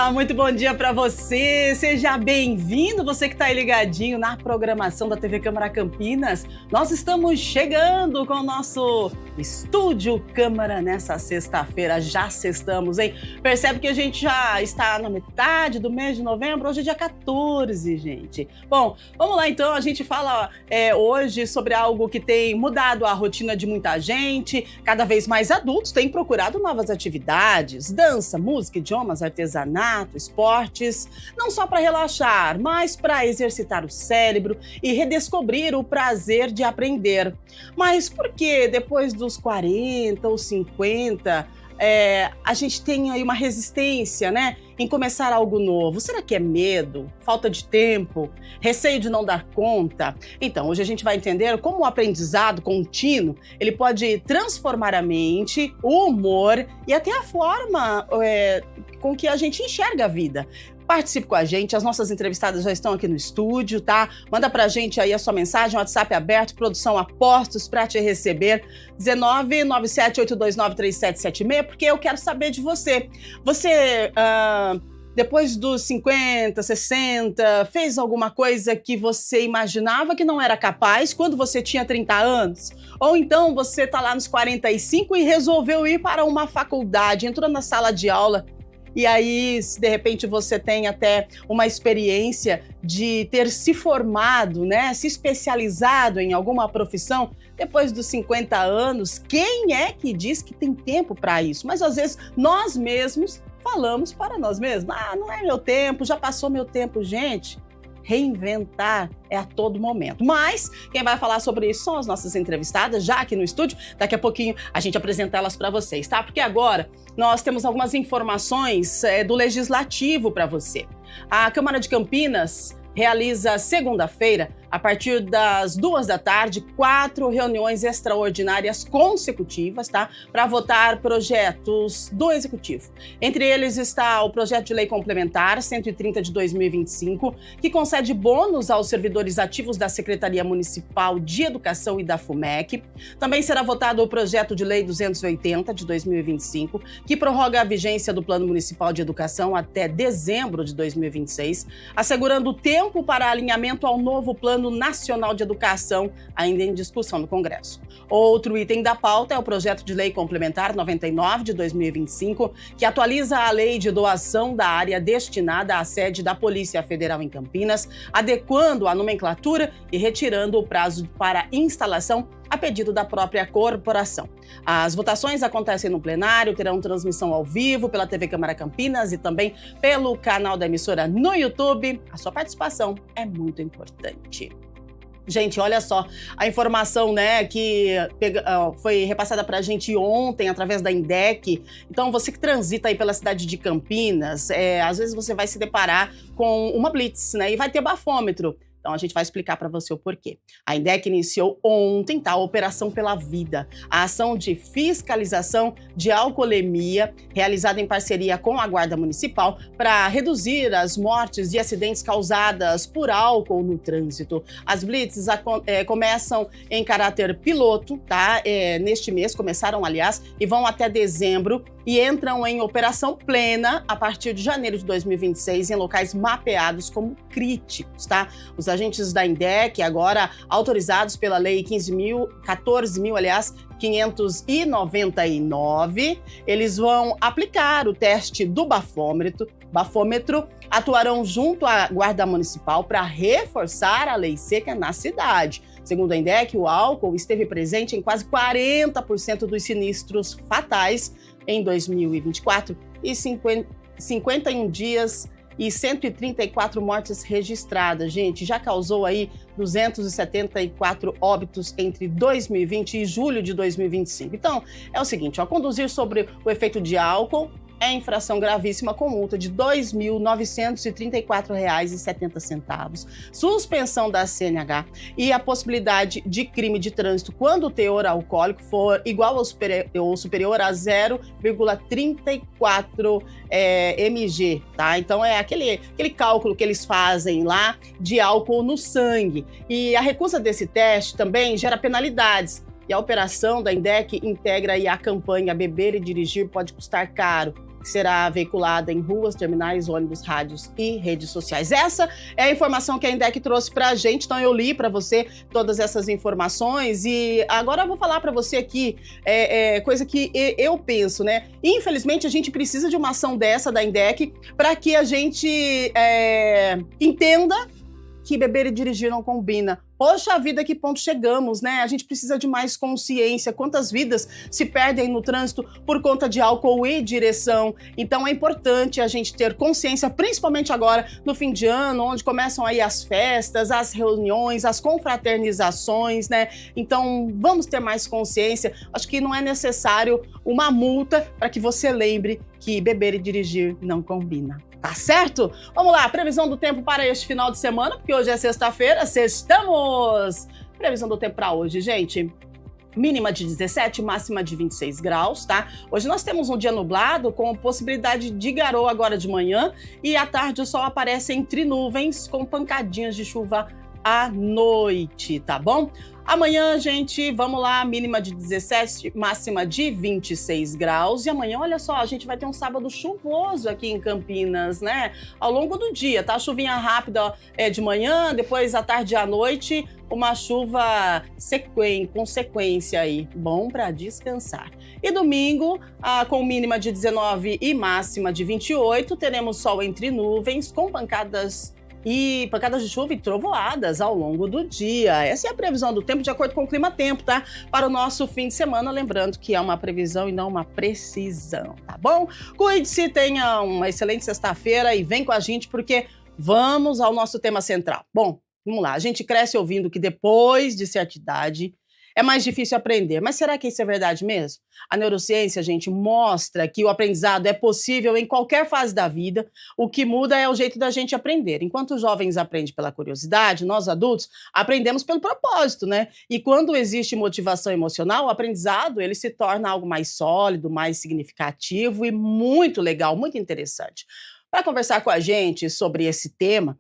Olá, muito bom dia para você. Seja bem-vindo, você que está aí ligadinho na programação da TV Câmara Campinas. Nós estamos chegando com o nosso Estúdio Câmara nessa sexta-feira. Já sextamos, hein? Percebe que a gente já está na metade do mês de novembro. Hoje é dia 14, gente. Bom, vamos lá então. A gente fala hoje sobre algo que tem mudado a rotina de muita gente. Cada vez mais adultos têm procurado novas atividades, dança, música, idiomas, artesanato, esportes, não só para relaxar, mas para exercitar o cérebro e redescobrir o prazer de aprender. Mas por que depois dos 40 ou 50 a gente tem aí uma resistência, né, em começar algo novo? Será que é medo, falta de tempo, receio de não dar conta? Então, hoje a gente vai entender como o aprendizado contínuo ele pode transformar a mente, o humor e até a forma com que a gente enxerga a vida. Participe com a gente, as nossas entrevistadas já estão aqui no estúdio, tá? Manda pra gente aí a sua mensagem, WhatsApp aberto, produção a postos pra te receber, 19978293776, porque eu quero saber de você. Você, depois dos 50, 60, fez alguma coisa que você imaginava que não era capaz quando você tinha 30 anos? Ou então você tá lá nos 45 e resolveu ir para uma faculdade, entrou na sala de aula, e aí, de repente, você tem até uma experiência de ter se formado, né, se especializado em alguma profissão depois dos 50 anos. Quem é que diz que tem tempo para isso? Mas às vezes nós mesmos falamos para nós mesmos: ah, não é meu tempo, já passou meu tempo, gente. Reinventar é a todo momento. Mas quem vai falar sobre isso são as nossas entrevistadas, já aqui no estúdio. Daqui a pouquinho a gente apresenta elas para vocês, tá? Porque agora nós temos algumas informações do Legislativo para você. A Câmara de Campinas realiza segunda-feira, a partir das 14h, 4 reuniões extraordinárias consecutivas, tá? Para votar projetos do Executivo. Entre eles está o projeto de lei complementar 130 de 2025, que concede bônus aos servidores ativos da Secretaria Municipal de Educação e da FUMEC. Também será votado o projeto de lei 280 de 2025, que prorroga a vigência do Plano Municipal de Educação até dezembro de 2026, assegurando tempo para alinhamento ao novo Plano Nacional de Educação, ainda em discussão no Congresso. Outro item da pauta é o projeto de lei complementar 99 de 2025, que atualiza a lei de doação da área destinada à sede da Polícia Federal em Campinas, adequando a nomenclatura e retirando o prazo para instalação a pedido da própria corporação. As votações acontecem no plenário, terão transmissão ao vivo pela TV Câmara Campinas e também pelo canal da emissora no YouTube. A sua participação é muito importante. Gente, olha só, a informação, né, que foi repassada para a gente ontem através da INDEC. Então, você que transita aí pela cidade de Campinas, às vezes você vai se deparar com uma blitz, né, e vai ter bafômetro. Então, a gente vai explicar para você o porquê. A INDEC iniciou ontem, a Operação pela Vida, a ação de fiscalização de alcoolemia, realizada em parceria com a Guarda Municipal, para reduzir as mortes e acidentes causadas por álcool no trânsito. As blitzes começam em caráter piloto, tá? Neste mês, começaram, aliás, e vão até dezembro, e entram em operação plena a partir de janeiro de 2026 em locais mapeados como críticos, tá? Os agentes da INDEC, agora autorizados pela Lei 14.599, eles vão aplicar o teste do bafômetro, atuarão junto à Guarda Municipal para reforçar a lei seca na cidade. Segundo a INDEC, o álcool esteve presente em quase 40% dos sinistros fatais em 2024 e 51 dias e 134 mortes registradas. Gente, já causou aí 274 óbitos entre 2020 e julho de 2025. Então, é o seguinte, conduzir sobre o efeito de álcool é infração gravíssima com multa de R$ 2.934,70, suspensão da CNH e a possibilidade de crime de trânsito quando o teor alcoólico for igual ou superior a 0,34 mg, tá? Então é aquele cálculo que eles fazem lá de álcool no sangue. E a recusa desse teste também gera penalidades. E a operação da INDEC integra aí a campanha Beber e Dirigir Pode Custar Caro, que será veiculada em ruas, terminais, ônibus, rádios e redes sociais. Essa é a informação que a INDEC trouxe para a gente, então eu li para você todas essas informações e agora eu vou falar para você aqui coisa que eu penso, né? Infelizmente, a gente precisa de uma ação dessa da INDEC para que a gente entenda que beber e dirigir não combina. Poxa vida, que ponto chegamos, né? A gente precisa de mais consciência. Quantas vidas se perdem no trânsito por conta de álcool e direção? Então é importante a gente ter consciência, principalmente agora, no fim de ano, onde começam aí as festas, as reuniões, as confraternizações, né? Então vamos ter mais consciência. Acho que não é necessário uma multa para que você lembre que beber e dirigir não combina. Tá certo? Vamos lá, previsão do tempo para este final de semana, porque hoje é sexta-feira, sextamos! Previsão do tempo para hoje, gente. Mínima de 17, máxima de 26 graus, tá? Hoje nós temos um dia nublado com possibilidade de garoa agora de manhã e à tarde o sol aparece entre nuvens com pancadinhas de chuva à noite, tá bom? Amanhã, gente, vamos lá, mínima de 17, máxima de 26 graus. E amanhã, olha só, a gente vai ter um sábado chuvoso aqui em Campinas, né? Ao longo do dia, tá? Chuvinha rápida de manhã, depois à tarde e à noite, uma chuva com sequência aí, bom para descansar. E domingo, com mínima de 19 e máxima de 28, teremos sol entre nuvens, com pancadas de chuva e trovoadas ao longo do dia. Essa é a previsão do tempo de acordo com o clima-tempo, tá? Para o nosso fim de semana, lembrando que é uma previsão e não uma precisão, tá bom? Cuide-se, tenha uma excelente sexta-feira e vem com a gente porque vamos ao nosso tema central. Bom, vamos lá. A gente cresce ouvindo que depois de certa idade é mais difícil aprender. Mas será que isso é verdade mesmo? A neurociência, gente, mostra que o aprendizado é possível em qualquer fase da vida. O que muda é o jeito da gente aprender. Enquanto os jovens aprendem pela curiosidade, nós adultos aprendemos pelo propósito, né? E quando existe motivação emocional, o aprendizado ele se torna algo mais sólido, mais significativo e muito legal, muito interessante. Para conversar com a gente sobre esse tema,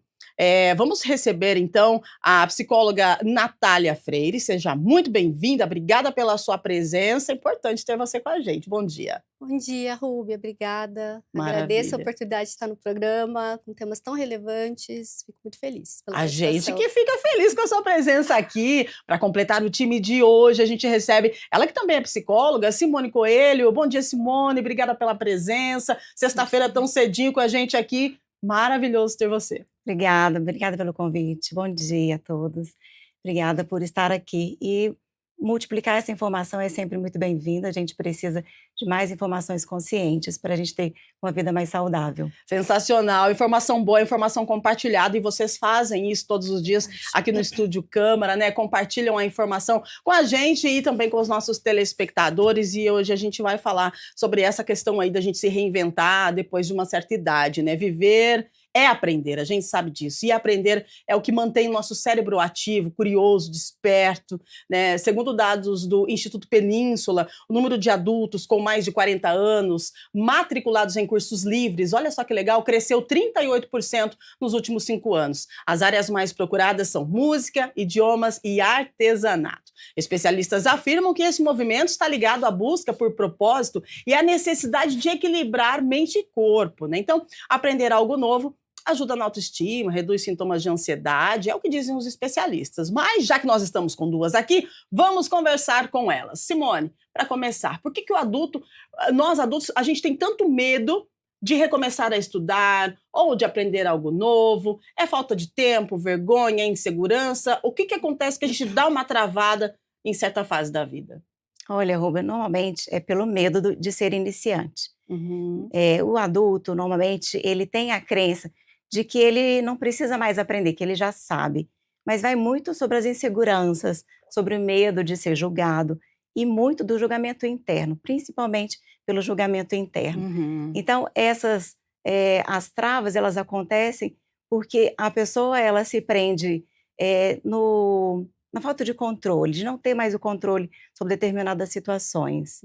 vamos receber, então, a psicóloga Natália Freire. Seja muito bem-vinda, obrigada pela sua presença. É importante ter você com a gente. Bom dia. Bom dia, Rúbia, obrigada. Maravilha. Agradeço a oportunidade de estar no programa, com temas tão relevantes. Fico muito feliz pela A gente participação. que fica feliz com a sua presença aqui. Para completar o time de hoje, a gente recebe ela que também é psicóloga, Simone Coelho. Bom dia, Simone, obrigada pela presença. Sexta-feira tão cedinho com a gente aqui. Maravilhoso ter você. Obrigada pelo convite. Bom dia a todos. Obrigada por estar aqui. E multiplicar essa informação é sempre muito bem-vinda. A gente precisa de mais informações conscientes para a gente ter uma vida mais saudável. Sensacional, informação boa, informação compartilhada, e vocês fazem isso todos os dias aqui no Estúdio Câmara, né? Compartilham a informação com a gente e também com os nossos telespectadores, e hoje a gente vai falar sobre essa questão aí da gente se reinventar depois de uma certa idade, né? Viver é aprender, a gente sabe disso, e aprender é o que mantém o nosso cérebro ativo, curioso, desperto, né? Segundo dados do Instituto Península, o número de adultos com mais de 40 anos matriculados em cursos livres, olha só que legal, cresceu 38% nos últimos 5 anos. As áreas mais procuradas são música, idiomas e artesanato. Especialistas afirmam que esse movimento está ligado à busca por propósito e à necessidade de equilibrar mente e corpo, né? Então, aprender algo novo ajuda na autoestima, reduz sintomas de ansiedade, é o que dizem os especialistas. Mas, já que nós estamos com duas aqui, vamos conversar com elas. Simone, para começar, por que nós adultos, a gente tem tanto medo de recomeçar a estudar ou de aprender algo novo? É falta de tempo, vergonha, insegurança? O que acontece que a gente dá uma travada em certa fase da vida? Olha, Rubem, normalmente é pelo medo de ser iniciante. Uhum. O adulto, normalmente, ele tem a crença de que ele não precisa mais aprender, que ele já sabe. Mas vai muito sobre as inseguranças, sobre o medo de ser julgado e muito do julgamento interno, principalmente pelo julgamento interno. Uhum. Então, as travas, elas acontecem porque a pessoa, ela se prende na falta de controle, de não ter mais o controle sobre determinadas situações.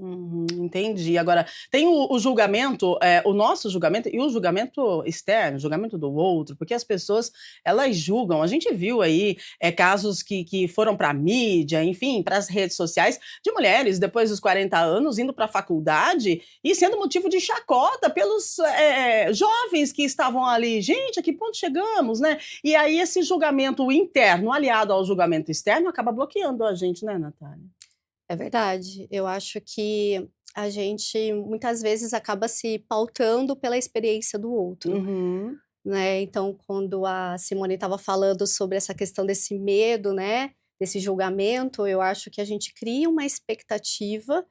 Entendi. Agora, tem o julgamento, o nosso julgamento e o julgamento externo, o julgamento do outro, porque as pessoas, elas julgam. A gente viu aí casos que foram para a mídia, enfim, para as redes sociais, de mulheres depois dos 40 anos indo para a faculdade e sendo motivo de chacota pelos jovens que estavam ali. Gente, a que ponto chegamos, né? E aí esse julgamento interno, aliado ao julgamento externo, acaba bloqueando a gente, né, Natália? É verdade. Eu acho que a gente muitas vezes acaba se pautando pela experiência do outro, Uhum. né? Então, quando a Simone estava falando sobre essa questão desse medo, né, desse julgamento, eu acho que a gente cria uma expectativa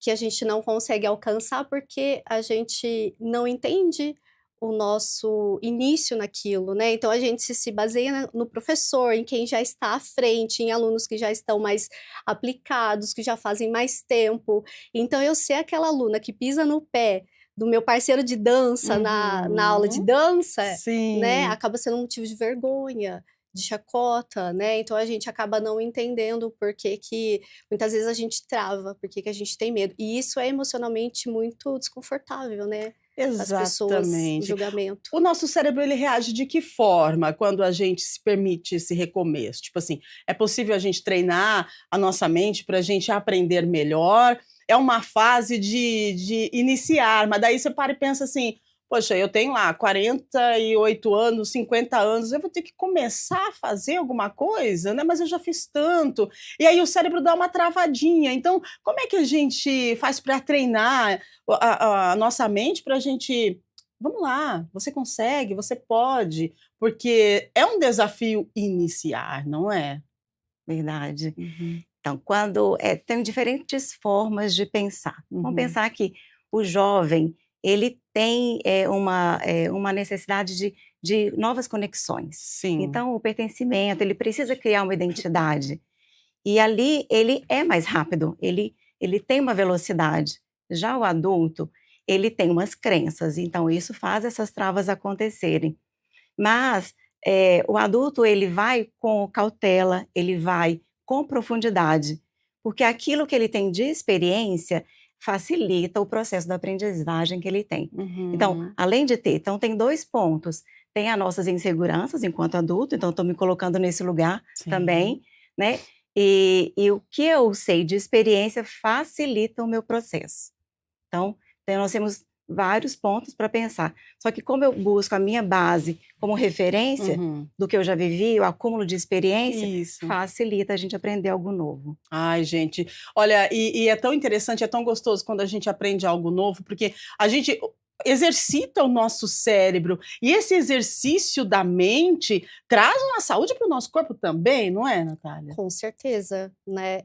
que a gente não consegue alcançar porque a gente não entende o nosso início naquilo, né? Então a gente se baseia no professor, em quem já está à frente, em alunos que já estão mais aplicados, que já fazem mais tempo. Então eu ser aquela aluna que pisa no pé do meu parceiro de dança na aula de dança, né? Sim. Acaba sendo um motivo de vergonha, de chacota, né? Então a gente acaba não entendendo por que muitas vezes a gente trava, por que a gente tem medo. E isso é emocionalmente muito desconfortável, né? As pessoas, o Exatamente. julgamento. O nosso cérebro, ele reage de que forma quando a gente se permite esse recomeço? Tipo assim, é possível a gente treinar a nossa mente para a gente aprender melhor? É uma fase de iniciar, mas daí você para e pensa assim, poxa, eu tenho lá 48 anos, 50 anos, eu vou ter que começar a fazer alguma coisa, né? Mas eu já fiz tanto. E aí o cérebro dá uma travadinha. Então, como é que a gente faz para treinar a nossa mente para a gente. Vamos lá, você consegue, você pode, porque é um desafio iniciar, não é? Verdade. Uhum. Então, tem diferentes formas de pensar. Vamos Uhum. pensar que o jovem, ele tem uma necessidade de novas conexões. Sim. Então, o pertencimento, ele precisa criar uma identidade. E ali ele é mais rápido, ele tem uma velocidade. Já o adulto, ele tem umas crenças, então isso faz essas travas acontecerem. Mas o adulto, ele vai com cautela, ele vai com profundidade, porque aquilo que ele tem de experiência facilita o processo da aprendizagem que ele tem. Então, Uhum. além de ter, então tem 2 pontos, tem as nossas inseguranças enquanto adulto, então estou me colocando nesse lugar Sim. também, né? E o que eu sei de experiência facilita o meu processo. Então nós temos vários pontos para pensar. Só que como eu busco a minha base como referência do que eu já vivi, o acúmulo de experiência, Isso. facilita a gente aprender algo novo. Ai, gente, olha, e é tão interessante, é tão gostoso quando a gente aprende algo novo, porque a gente exercita o nosso cérebro, e esse exercício da mente traz uma saúde para o nosso corpo também, não é, Natália? Com certeza, né?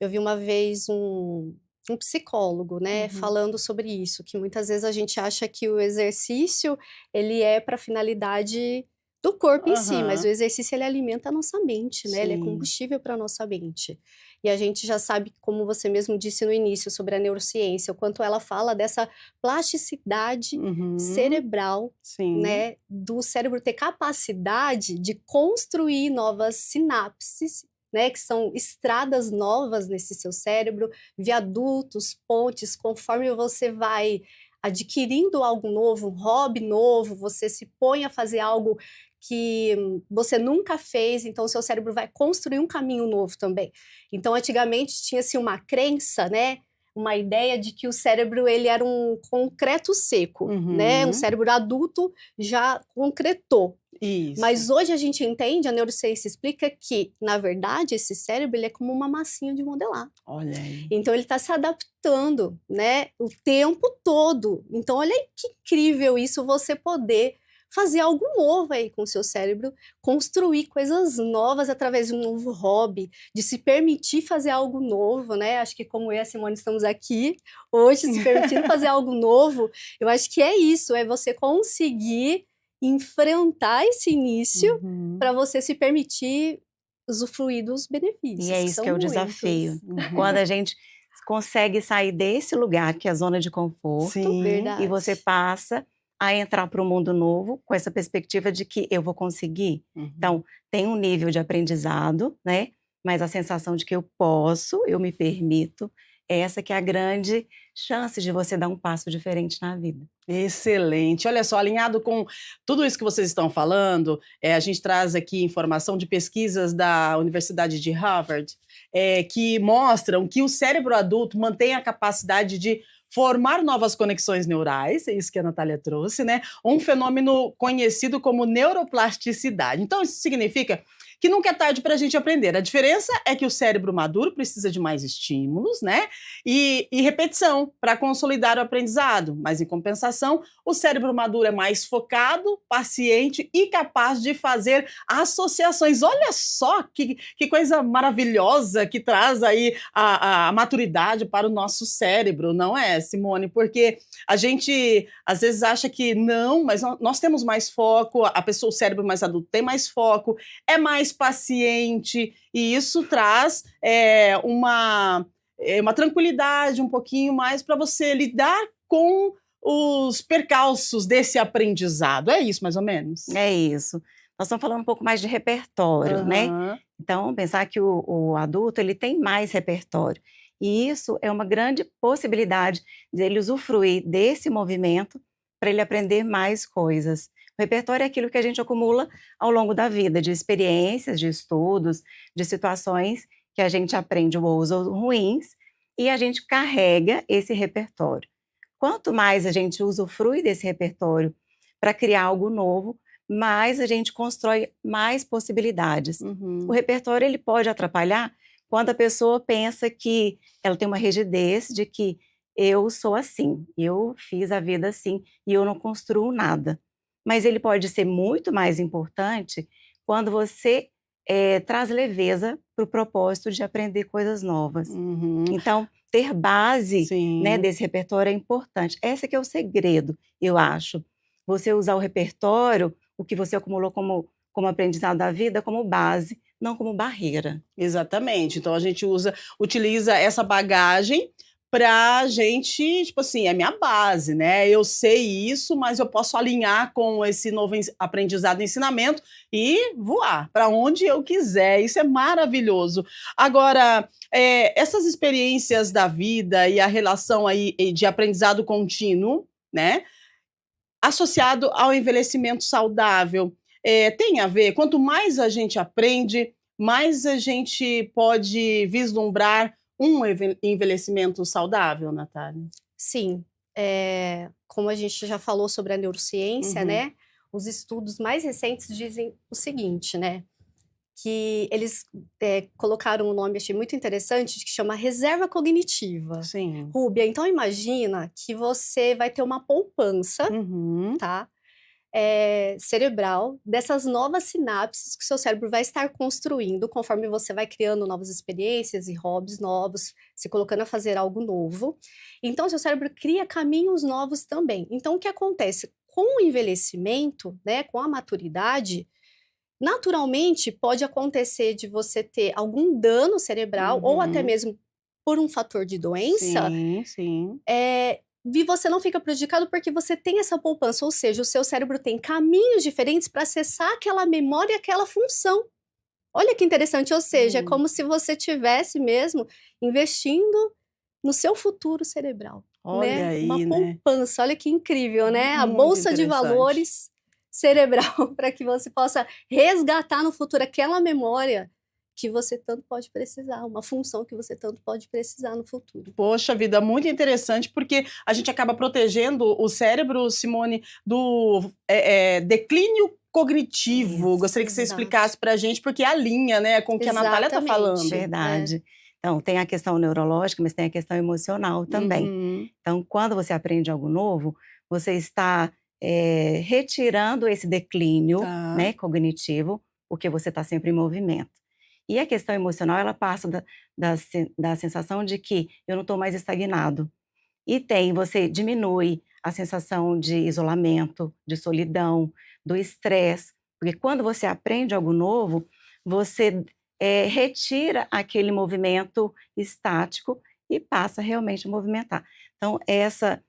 Eu vi uma vez um psicólogo, né, falando sobre isso, que muitas vezes a gente acha que o exercício, ele é para finalidade do corpo em si, mas o exercício ele alimenta a nossa mente, né? Ele é Sim. combustível para a nossa mente. E a gente já sabe, como você mesmo disse no início, sobre a neurociência, o quanto ela fala dessa plasticidade cerebral, Sim. né? Do cérebro ter capacidade de construir novas sinapses, né, que são estradas novas nesse seu cérebro, viadutos, pontes, conforme você vai adquirindo algo novo, um hobby novo, você se põe a fazer algo que você nunca fez, então o seu cérebro vai construir um caminho novo também. Então, antigamente tinha-se uma crença, né, uma ideia de que o cérebro ele era um concreto seco, né, um cérebro adulto já concretou. Isso. Mas hoje a gente entende, a neurociência explica que, na verdade, esse cérebro ele é como uma massinha de modelar. Olha aí. Então ele está se adaptando, né, o tempo todo. Então olha que incrível isso, você poder fazer algo novo aí com o seu cérebro, construir coisas novas através de um novo hobby, de se permitir fazer algo novo, né? Acho que como eu e a Simone estamos aqui hoje, se permitindo fazer algo novo, eu acho que é isso, é você conseguir enfrentar esse início para você se permitir usufruir dos benefícios. E é isso que é o desafio. Quando a gente consegue sair desse lugar, que é a zona de conforto, Sim. Verdade. e você passa a entrar para o mundo novo com essa perspectiva de que eu vou conseguir. Uhum. Então, tem um nível de aprendizado, né? Mas a sensação de que eu posso, eu me permito, essa que é a grande chance de você dar um passo diferente na vida. Excelente. Olha só, alinhado com tudo isso que vocês estão falando, a gente traz aqui informação de pesquisas da Universidade de Harvard, que mostram que o cérebro adulto mantém a capacidade de formar novas conexões neurais, é isso que a Natália trouxe, né? Um fenômeno conhecido como neuroplasticidade. Então, isso significa que nunca é tarde para a gente aprender. A diferença é que o cérebro maduro precisa de mais estímulos, né? E repetição para consolidar o aprendizado. Mas, em compensação, o cérebro maduro é mais focado, paciente e capaz de fazer associações. Olha só que coisa maravilhosa que traz aí a maturidade para o nosso cérebro, não é, Simone? Porque a gente às vezes acha que não, mas nós temos mais foco, a pessoa, o cérebro mais adulto tem mais foco, é mais paciente, e isso traz uma tranquilidade um pouquinho mais para você lidar com os percalços desse aprendizado. É isso, mais ou menos? É isso. Nós estamos falando um pouco mais de repertório, né? Aham. Então, pensar que o adulto ele tem mais repertório. E isso é uma grande possibilidade dele usufruir desse movimento para ele aprender mais coisas. O repertório é aquilo que a gente acumula ao longo da vida, de experiências, de estudos, de situações que a gente aprende boas ou ruins, e a gente carrega esse repertório. Quanto mais a gente usufrui desse repertório para criar algo novo, mais a gente constrói mais possibilidades. Uhum. O repertório ele pode atrapalhar quando a pessoa pensa que ela tem uma rigidez de que eu sou assim, eu fiz a vida assim e eu não construo nada. Mas ele pode ser muito mais importante quando você traz leveza para o propósito de aprender coisas novas. Uhum. Então, ter base, Sim. né, desse repertório é importante. Esse que é o segredo, eu acho. Você usar o repertório, o que você acumulou como aprendizado da vida, como base, não como barreira. Exatamente. Então a gente utiliza essa bagagem pra gente, tipo assim, é minha base, né? Eu sei isso, mas eu posso alinhar com esse novo aprendizado e ensinamento e voar para onde eu quiser. Isso é maravilhoso. Agora, essas experiências da vida e a relação aí de aprendizado contínuo, né? Associado ao envelhecimento saudável, tem a ver? Quanto mais a gente aprende, mais a gente pode vislumbrar um envelhecimento saudável, Natália? Sim, como a gente já falou sobre a neurociência, Uhum. né? Os estudos mais recentes dizem o seguinte, né? Que eles colocaram um nome, achei muito interessante, que chama reserva cognitiva. Sim. Rúbia, então imagina que você vai ter uma poupança, Uhum. tá? Cerebral, dessas novas sinapses que o seu cérebro vai estar construindo conforme você vai criando novas experiências e hobbies novos, se colocando a fazer algo novo. Então, seu cérebro cria caminhos novos também. Então, o que acontece? Com o envelhecimento, né, com a maturidade, naturalmente pode acontecer de você ter algum dano cerebral, ou até Uhum. mesmo por um fator de doença, Sim, sim. e você não fica prejudicado porque você tem essa poupança, ou seja, o seu cérebro tem caminhos diferentes para acessar aquela memória e aquela função. Olha que interessante, ou seja, é como se você tivesse mesmo investindo no seu futuro cerebral, Olha né? aí, Uma né? poupança, olha que incrível, né? A Muito bolsa de interessante. valores cerebral para que você possa resgatar no futuro aquela memória que você tanto pode precisar, uma função que você tanto pode precisar no futuro. Poxa vida, muito interessante, porque a gente acaba protegendo o cérebro, Simone, do declínio cognitivo. Isso, Gostaria que você exato. explicasse para a gente, porque alinha, né, com o que a Natália está Exatamente. falando. Verdade. Então, tem a questão neurológica, mas tem a questão emocional também. Uhum. Então, quando você aprende algo novo, você está retirando esse declínio, Tá. né, cognitivo, porque você está sempre em movimento. E a questão emocional, ela passa da sensação de que eu não estou mais estagnado. E você diminui a sensação de isolamento, de solidão, do estresse, porque quando você aprende algo novo, você retira aquele movimento estático e passa realmente a movimentar. Então, essa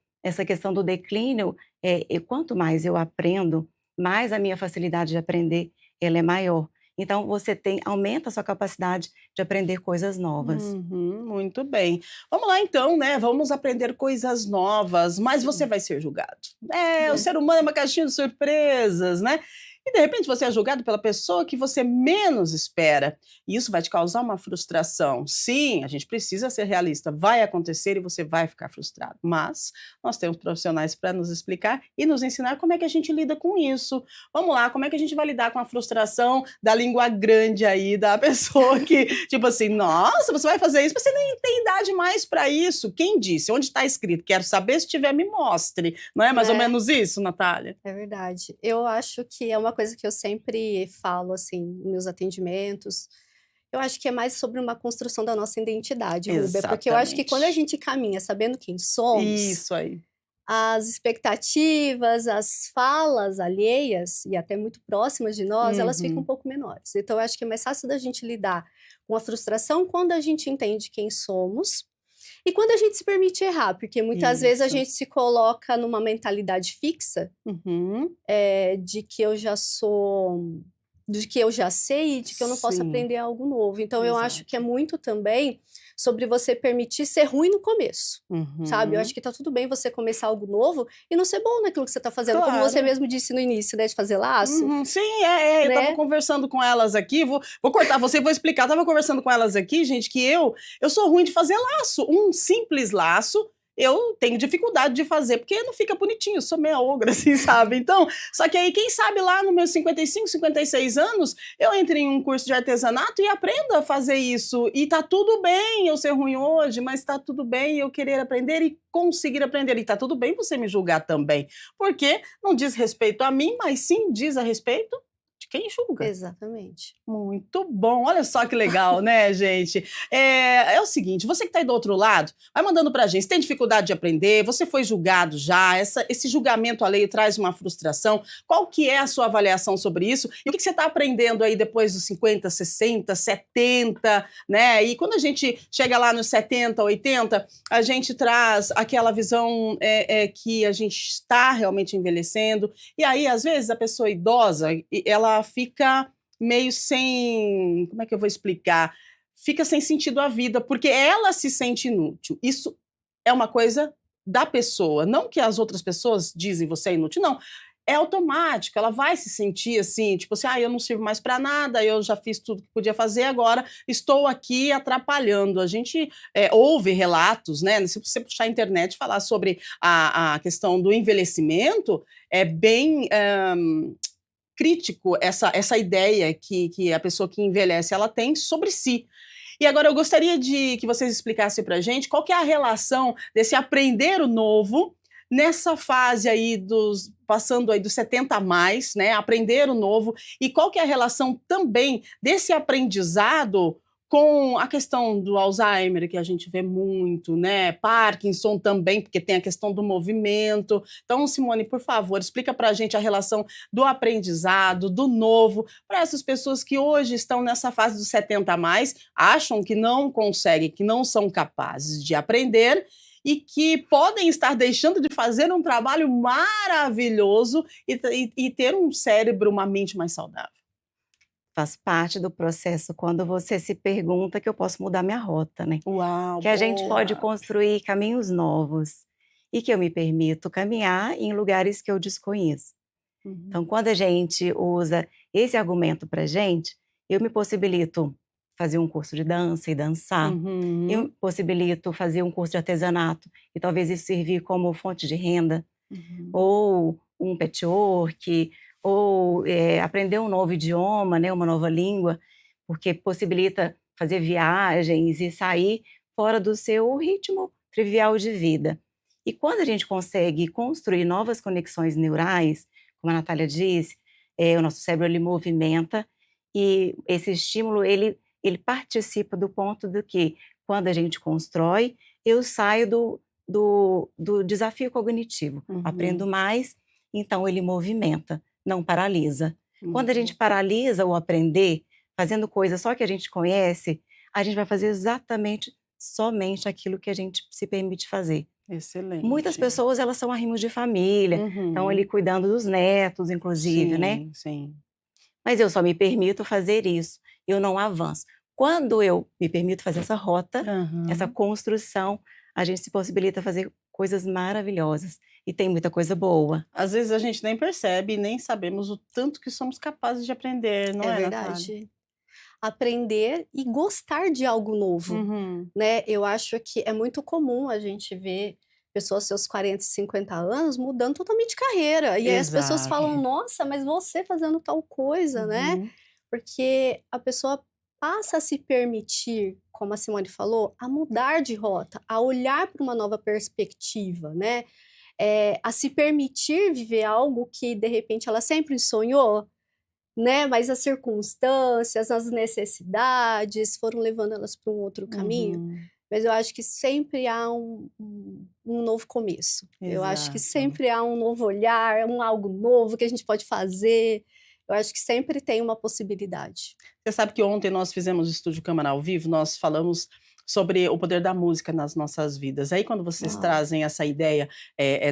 questão do declínio E quanto mais eu aprendo, mais a minha facilidade de aprender, ela é maior. Então aumenta a sua capacidade de aprender coisas novas. Uhum, muito bem. Vamos lá então, né? Vamos aprender coisas novas, mas você Sim. vai ser julgado. O ser humano é uma caixinha de surpresas, né? E de repente você é julgado pela pessoa que você menos espera. E isso vai te causar uma frustração. Sim, a gente precisa ser realista. Vai acontecer e você vai ficar frustrado. Mas nós temos profissionais para nos explicar e nos ensinar como é que a gente lida com isso. Vamos lá, como é que a gente vai lidar com a frustração da língua grande aí, da pessoa que, tipo assim, nossa, você vai fazer isso, você nem tem idade mais para isso. Quem disse? Onde está escrito? Quero saber, se tiver, me mostre. Não é mais ou É. menos isso, Natália? É verdade. Eu acho que é uma coisa que eu sempre falo, assim, nos meus atendimentos. Eu acho que é mais sobre uma construção da nossa identidade, Rúbia, porque eu acho que quando a Exatamente. gente caminha sabendo quem somos, Isso aí. as expectativas, as falas alheias e até muito próximas de nós, elas ficam um Uhum. pouco menores. Então eu acho que é mais fácil da gente lidar com a frustração quando a gente entende quem somos e quando a gente se permite errar, porque muitas vezes a Isso. gente se coloca numa mentalidade fixa, Uhum. de que eu já sou, de que eu já sei e de que eu não posso Sim, aprender algo novo. Então eu acho que é exato. muito também sobre você permitir ser ruim no começo, sabe? Eu acho Uhum. que tá tudo bem você começar algo novo e não ser bom naquilo que você tá fazendo, como você Claro. mesmo disse no início, né, de fazer laço, Uhum. Sim, eu estava né? conversando com elas aqui, vou cortar você e vou explicar. Estava conversando com elas aqui, gente, que eu sou ruim de fazer laço. Um simples laço, eu tenho dificuldade de fazer, porque não fica bonitinho, eu sou meia ogra, assim, sabe? Então, só que aí, quem sabe lá nos meus 55, 56 anos, eu entro em um curso de artesanato e aprendo a fazer isso. E tá tudo bem eu ser ruim hoje, mas tá tudo bem eu querer aprender e conseguir aprender. E tá tudo bem você me julgar também, porque não diz respeito a mim, mas sim diz a respeito de quem julga. Exatamente. Muito bom, olha só que legal, né, gente? É o seguinte, você que está aí do outro lado, vai mandando pra gente. Você tem dificuldade de aprender? Você foi julgado já? Esse julgamento alheio traz uma frustração? Qual que é a sua avaliação sobre isso? E o que você está aprendendo aí depois dos 50, 60, 70, né? E quando a gente chega lá nos 70, 80, a gente traz aquela visão que a gente está realmente envelhecendo. E aí, às vezes, a pessoa idosa, ela fica meio sem, como é que eu vou explicar? Fica sem sentido a vida, porque ela se sente inútil. Isso é uma coisa da pessoa, não que as outras pessoas dizem você é inútil, não. É automático, ela vai se sentir assim, tipo assim, eu não sirvo mais para nada, eu já fiz tudo que podia fazer, agora estou aqui atrapalhando. A gente ouve relatos, né? Se você puxar a internet e falar sobre a questão do envelhecimento, é bem crítico essa ideia que a pessoa que envelhece ela tem sobre si. E agora eu gostaria de que vocês explicassem para a gente qual que é a relação desse aprender o novo nessa fase aí passando aí dos 70 a mais, né, aprender o novo, e qual que é a relação também desse aprendizado com a questão do Alzheimer, que a gente vê muito, né, Parkinson também, porque tem a questão do movimento. Então, Simone, por favor, explica para a gente a relação do aprendizado, do novo, para essas pessoas que hoje estão nessa fase dos 70 a mais, acham que não conseguem, que não são capazes de aprender e que podem estar deixando de fazer um trabalho maravilhoso e ter um cérebro, uma mente mais saudável. Faz parte do processo quando você se pergunta que eu posso mudar minha rota, né? Uau, Que a gente pode boa! construir caminhos novos e que eu me permito caminhar em lugares que eu desconheço. Então, Uhum. quando a gente usa esse argumento para gente, eu me possibilito fazer um curso de dança e dançar, eu me Uhum. possibilito fazer um curso de artesanato e talvez isso servir como fonte de renda, Uhum. ou um patchwork, ou aprender um novo idioma, né, uma nova língua, porque possibilita fazer viagens e sair fora do seu ritmo trivial de vida. E quando a gente consegue construir novas conexões neurais, como a Natália disse, o nosso cérebro ele movimenta e esse estímulo ele participa do ponto do que quando a gente constrói, eu saio do desafio cognitivo. Aprendo Uhum. mais, então ele movimenta, não paralisa. Quando a Muito gente bom. paralisa o aprender, fazendo coisas só que a gente conhece, a gente vai fazer exatamente somente aquilo que a gente se permite fazer. Excelente. Muitas pessoas, elas são arrimos de família, estão ali Uhum. cuidando dos netos, inclusive, né? Sim, sim. Mas eu só me permito fazer isso, eu não avanço. Quando eu me permito fazer essa rota, essa Aham. construção, a gente se possibilita fazer coisas maravilhosas. E tem muita coisa boa. Às vezes a gente nem percebe e nem sabemos o tanto que somos capazes de aprender, não É é, Natália? verdade. Aprender e gostar de algo novo, Uhum. né. Eu acho que é muito comum a gente ver pessoas seus 40, 50 anos mudando totalmente de carreira, e aí as pessoas Exato. falam: "Nossa, mas você fazendo tal coisa", né. Uhum. Porque a pessoa passa a se permitir, como a Simone falou, a mudar de rota, a olhar para uma nova perspectiva, né, a se permitir viver algo que de repente ela sempre sonhou, né, mas as circunstâncias, as necessidades foram levando elas para um outro caminho. Uhum. Mas eu acho que sempre há um novo começo. Eu acho que Exato. sempre há um novo olhar, algo novo que a gente pode fazer. Eu acho que sempre tem uma possibilidade. Você sabe que ontem nós fizemos o Estúdio Câmara ao vivo, nós falamos sobre o poder da música nas nossas vidas. Aí quando vocês Uau! trazem essa ideia,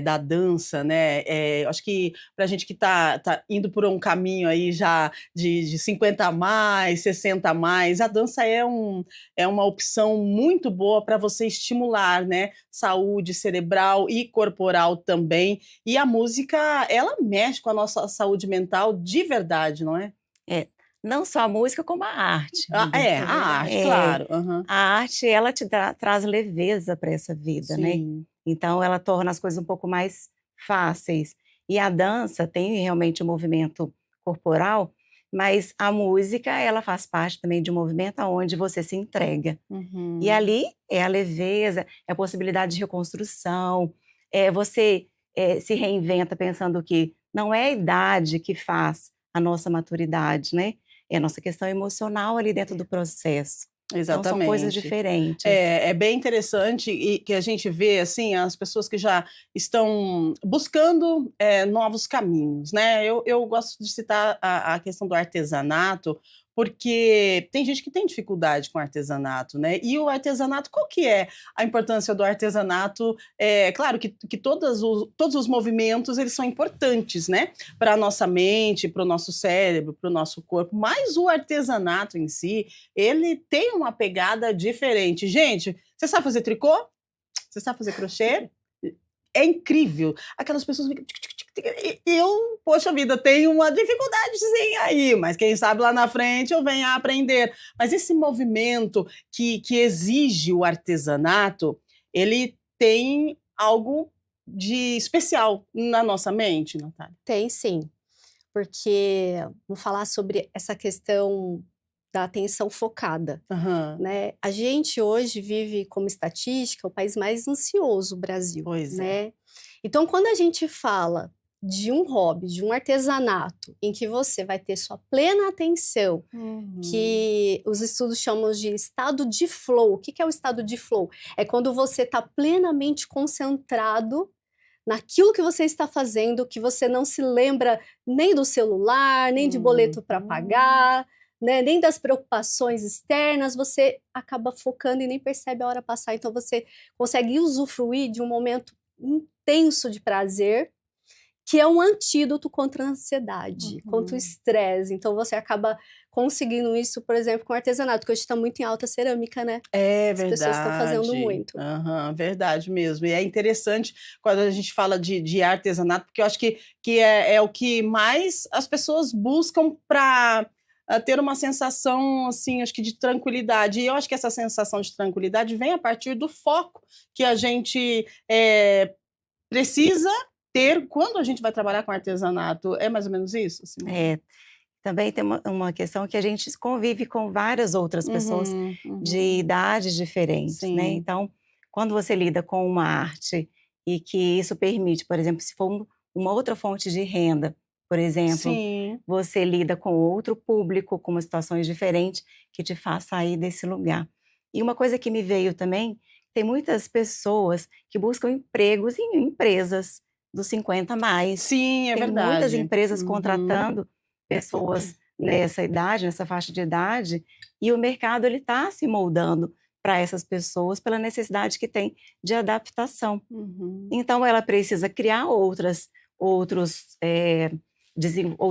da dança, né, eu acho que pra gente que tá indo por um caminho aí já de 50 a mais, 60 a mais, a dança é uma opção muito boa para você estimular, né, saúde cerebral e corporal também. E a música, ela mexe com a nossa saúde mental de verdade, não é? É, não só a música, como a arte, Ah, amiga. É a arte, verdade. É, claro. Aham. a arte, ela te traz leveza para essa vida, né? Sim. Então, ela torna as coisas um pouco mais fáceis. E a dança tem realmente um movimento corporal, mas a música, ela faz parte também de um movimento onde você se entrega. E Uhum. ali é a leveza, é a possibilidade de reconstrução, você se reinventa pensando que não é a idade que faz a nossa maturidade, né? É a nossa questão emocional ali dentro do processo. Então são coisas Exatamente. diferentes. É bem interessante e que a gente vê, assim, as pessoas que já estão buscando, novos caminhos, né. Eu gosto de citar a questão do artesanato, porque tem gente que tem dificuldade com artesanato, né, e o artesanato, qual que é a importância do artesanato? É claro que todos os movimentos, eles são importantes, né, para a nossa mente, para o nosso cérebro, para o nosso corpo, mas o artesanato em si, ele tem uma pegada diferente. Gente, você sabe fazer tricô? Você sabe fazer crochê? É incrível. Aquelas pessoas ficam tic, tic, tic, tic, e eu, poxa vida, tenho uma dificuldadezinha aí, mas quem sabe lá na frente eu venha a aprender. Mas esse movimento que exige o artesanato, ele tem algo de especial na nossa mente, Natália. Tem sim, porque vamos falar sobre essa questão da atenção focada, Aham. né. A gente hoje vive como estatística o país mais ansioso, o Brasil, Pois é. né. Então quando a gente fala de um hobby, de um artesanato, em que você vai ter sua plena atenção, Uhum. que os estudos chamam de estado de flow. O que que é o estado de flow? É quando você está plenamente concentrado naquilo que você está fazendo, que você não se lembra nem do celular, nem de boleto para Uhum. pagar, né, nem das preocupações externas, você acaba focando e nem percebe a hora passar. Então você consegue usufruir de um momento intenso de prazer, que é um antídoto contra a ansiedade, contra o Uhum. estresse. Então você acaba conseguindo isso, por exemplo, com artesanato, que hoje está muito em alta a cerâmica, né. É As pessoas estão fazendo verdade. muito. Aham, verdade mesmo. E é interessante quando a gente fala de artesanato, porque eu acho que é o que mais as pessoas buscam para ter uma sensação, assim, acho que de tranquilidade. E eu acho que essa sensação de tranquilidade vem a partir do foco que a gente, precisa ter quando a gente vai trabalhar com artesanato. É mais ou menos isso, Simone? É, também tem uma questão que a gente convive com várias outras pessoas Uhum, de uhum. idades diferentes, né? Sim, Então, quando você lida com uma arte e que isso permite, por exemplo, se for uma outra fonte de renda, por exemplo, sim. você lida com outro público, com situações diferentes que te faz sair desse lugar. E uma coisa que me veio também, tem muitas pessoas que buscam empregos em empresas dos 50 a mais. Sim, é Tem muitas verdade. empresas Uhum. contratando pessoas nessa idade, nessa faixa de idade, e o mercado ele está se moldando para essas pessoas pela necessidade que tem de adaptação. Uhum. Então, ela precisa criar outros ou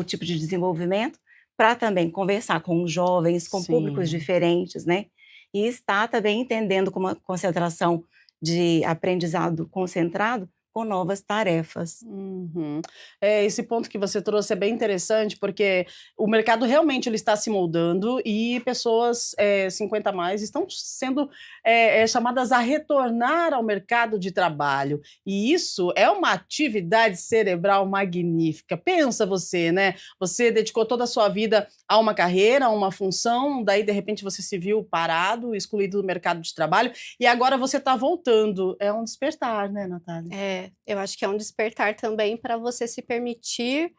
tipo de desenvolvimento para também conversar com jovens, com públicos Sim. diferentes, né? E está também entendendo com uma concentração de aprendizado concentrado com novas tarefas. Uhum. Esse ponto que você trouxe é bem interessante, porque o mercado realmente ele está se moldando e pessoas 50 a mais estão sendo chamadas a retornar ao mercado de trabalho. E isso é uma atividade cerebral magnífica. Pensa você, né? Você dedicou toda a sua vida a uma carreira, a uma função, daí de repente você se viu parado, excluído do mercado de trabalho, e agora você está voltando. É um despertar, né, Natália? Eu acho que é um despertar também para você se permitir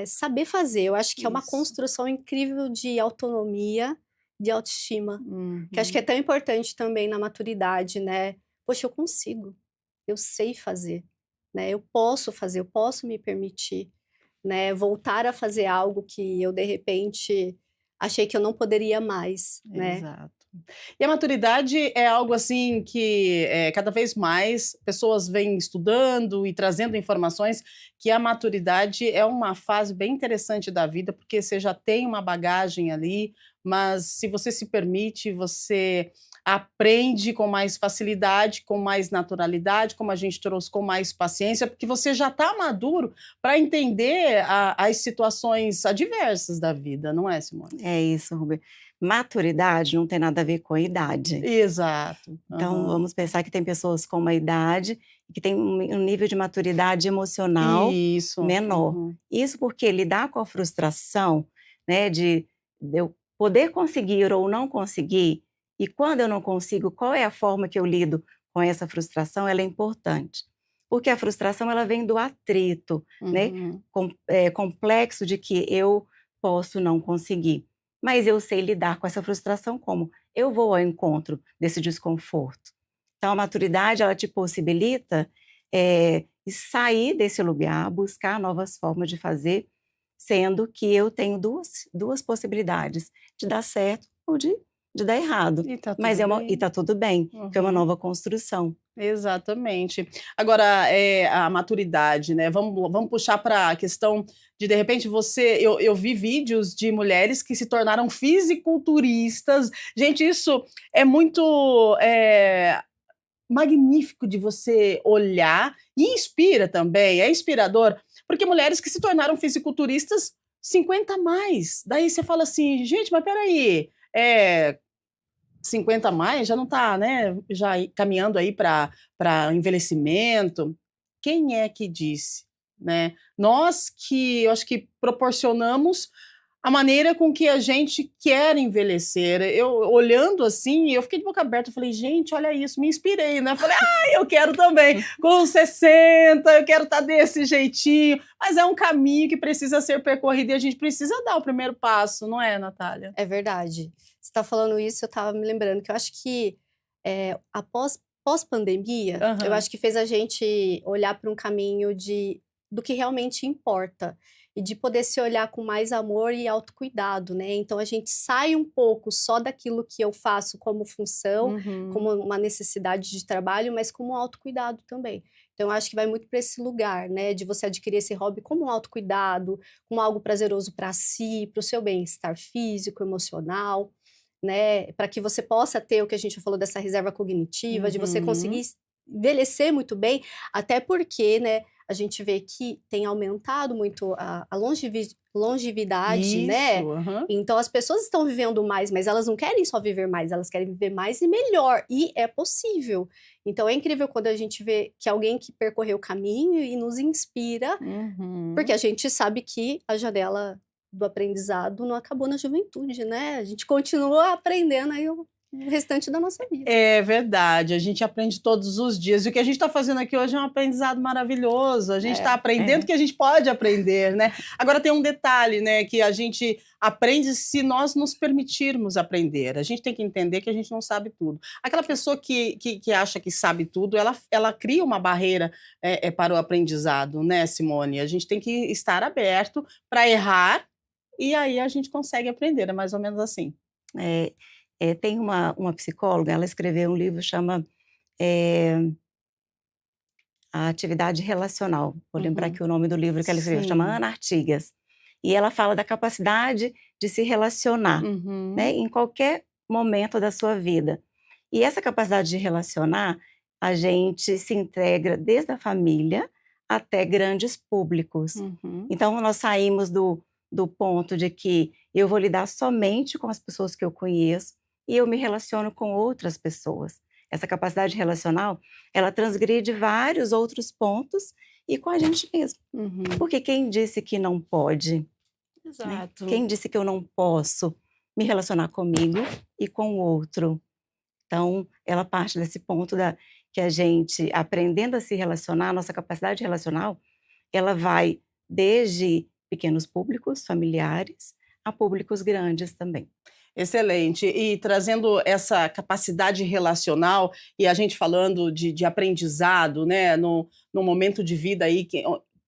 saber fazer. Eu acho que é uma Isso. construção incrível de autonomia, de autoestima, que acho que é Uhum. tão importante também na maturidade, né? Poxa, eu consigo, eu sei fazer, né? Eu posso fazer, eu posso me permitir, né? Voltar a fazer algo que eu, de repente, achei que eu não poderia mais, né? Exato. E a maturidade é algo assim que cada vez mais pessoas vêm estudando e trazendo informações que a maturidade é uma fase bem interessante da vida, porque você já tem uma bagagem ali, mas se você se permite, você aprende com mais facilidade, com mais naturalidade, como a gente trouxe, com mais paciência, porque você já está maduro para entender as situações adversas da vida, não é, Simone? É isso, Rubem. Maturidade não tem nada a ver com a idade. Exato. Então, Aham. vamos pensar que tem pessoas com uma idade que tem um nível de maturidade emocional Isso. menor. Uhum. Isso porque lidar com a frustração, né, de eu poder conseguir ou não conseguir, e quando eu não consigo, qual é a forma que eu lido com essa frustração, ela é importante. Porque a frustração ela vem do atrito, né, Uhum. complexo de que eu posso não conseguir. Mas eu sei lidar com essa frustração como? Eu vou ao encontro desse desconforto. Então, a maturidade, ela te possibilita sair desse lugar, buscar novas formas de fazer, sendo que eu tenho duas possibilidades, de dar certo ou de dar errado. E tá Mas tudo bem. tá tudo bem, porque é uma Uhum. nova construção. Exatamente. Agora, a maturidade, né, vamos puxar para a questão de repente, eu vi vídeos de mulheres que se tornaram fisiculturistas. Gente, isso é muito, magnífico de você olhar e inspira também, é inspirador, porque mulheres que se tornaram fisiculturistas 50 a mais. Daí você fala assim: "Gente, mas espera aí, 50 a mais já não está, né, já caminhando aí para envelhecimento". Quem é que disse, né? Nós que eu acho que proporcionamos a maneira com que a gente quer envelhecer. Eu olhando assim, eu fiquei de boca aberta, eu falei: "Gente, olha isso", me inspirei, né, falei: "Ai, eu quero também, com 60, eu quero estar desse jeitinho", mas é um caminho que precisa ser percorrido e a gente precisa dar o primeiro passo, não é, Natália? É verdade. Você tá falando isso, eu estava me lembrando que eu acho que, pós-pandemia, eu Aham. acho que fez a gente olhar para um caminho do que realmente importa, e de poder se olhar com mais amor e autocuidado, né. Então a gente sai um pouco só daquilo que eu faço como função, como Uhum. uma necessidade de trabalho, mas como um autocuidado também. Então eu acho que vai muito para esse lugar, né, de você adquirir esse hobby como um autocuidado, como algo prazeroso para si, para o seu bem-estar físico, emocional, né, para que você possa ter o que a gente falou dessa reserva cognitiva, de você conseguir Uhum. envelhecer muito bem, até porque, né, a gente vê que tem aumentado muito a longevidade, né, Isso, aham. então as pessoas estão vivendo mais, mas elas não querem só viver mais, elas querem viver mais e melhor, e é possível. Então é incrível quando a gente vê que alguém que percorreu o caminho e nos inspira, porque Uhum. a gente sabe que a janela do aprendizado não acabou na juventude, né, a gente continua aprendendo aí o restante da nossa vida. É verdade, a gente aprende todos os dias. E o que a gente está fazendo aqui hoje é um aprendizado maravilhoso. A gente está aprendendo o É. que a gente pode aprender, né? Agora tem um detalhe, né? Que a gente aprende se nós nos permitirmos aprender. A gente tem que entender que a gente não sabe tudo. Aquela pessoa que acha que sabe tudo, ela cria uma barreira para o aprendizado, né, Simone? A gente tem que estar aberto para errar e aí a gente consegue aprender. É mais ou menos assim. É, Tem uma psicóloga, ela escreveu um livro, chama é, A Atividade Relacional. Vou lembrar Uhum. aqui o nome do livro que ela escreveu, chama Sim. Ana Artigas. E ela fala da capacidade de se relacionar, né, Uhum. em qualquer momento da sua vida. E essa capacidade de relacionar, a gente se integra desde a família até grandes públicos. Uhum. Então, nós saímos do ponto de que eu vou lidar somente com as pessoas que eu conheço e eu me relaciono com outras pessoas. Essa capacidade relacional, ela transgride vários outros pontos e com a gente mesmo. Uhum. Porque quem disse que não pode, né? Exato. Quem disse que eu não posso me relacionar comigo e com o outro? Então, ela parte desse ponto que a gente, aprendendo a se relacionar, a nossa capacidade relacional, ela vai desde pequenos públicos, familiares, a públicos grandes também. Excelente. E trazendo essa capacidade relacional, e a gente falando de aprendizado, né, no momento de vida aí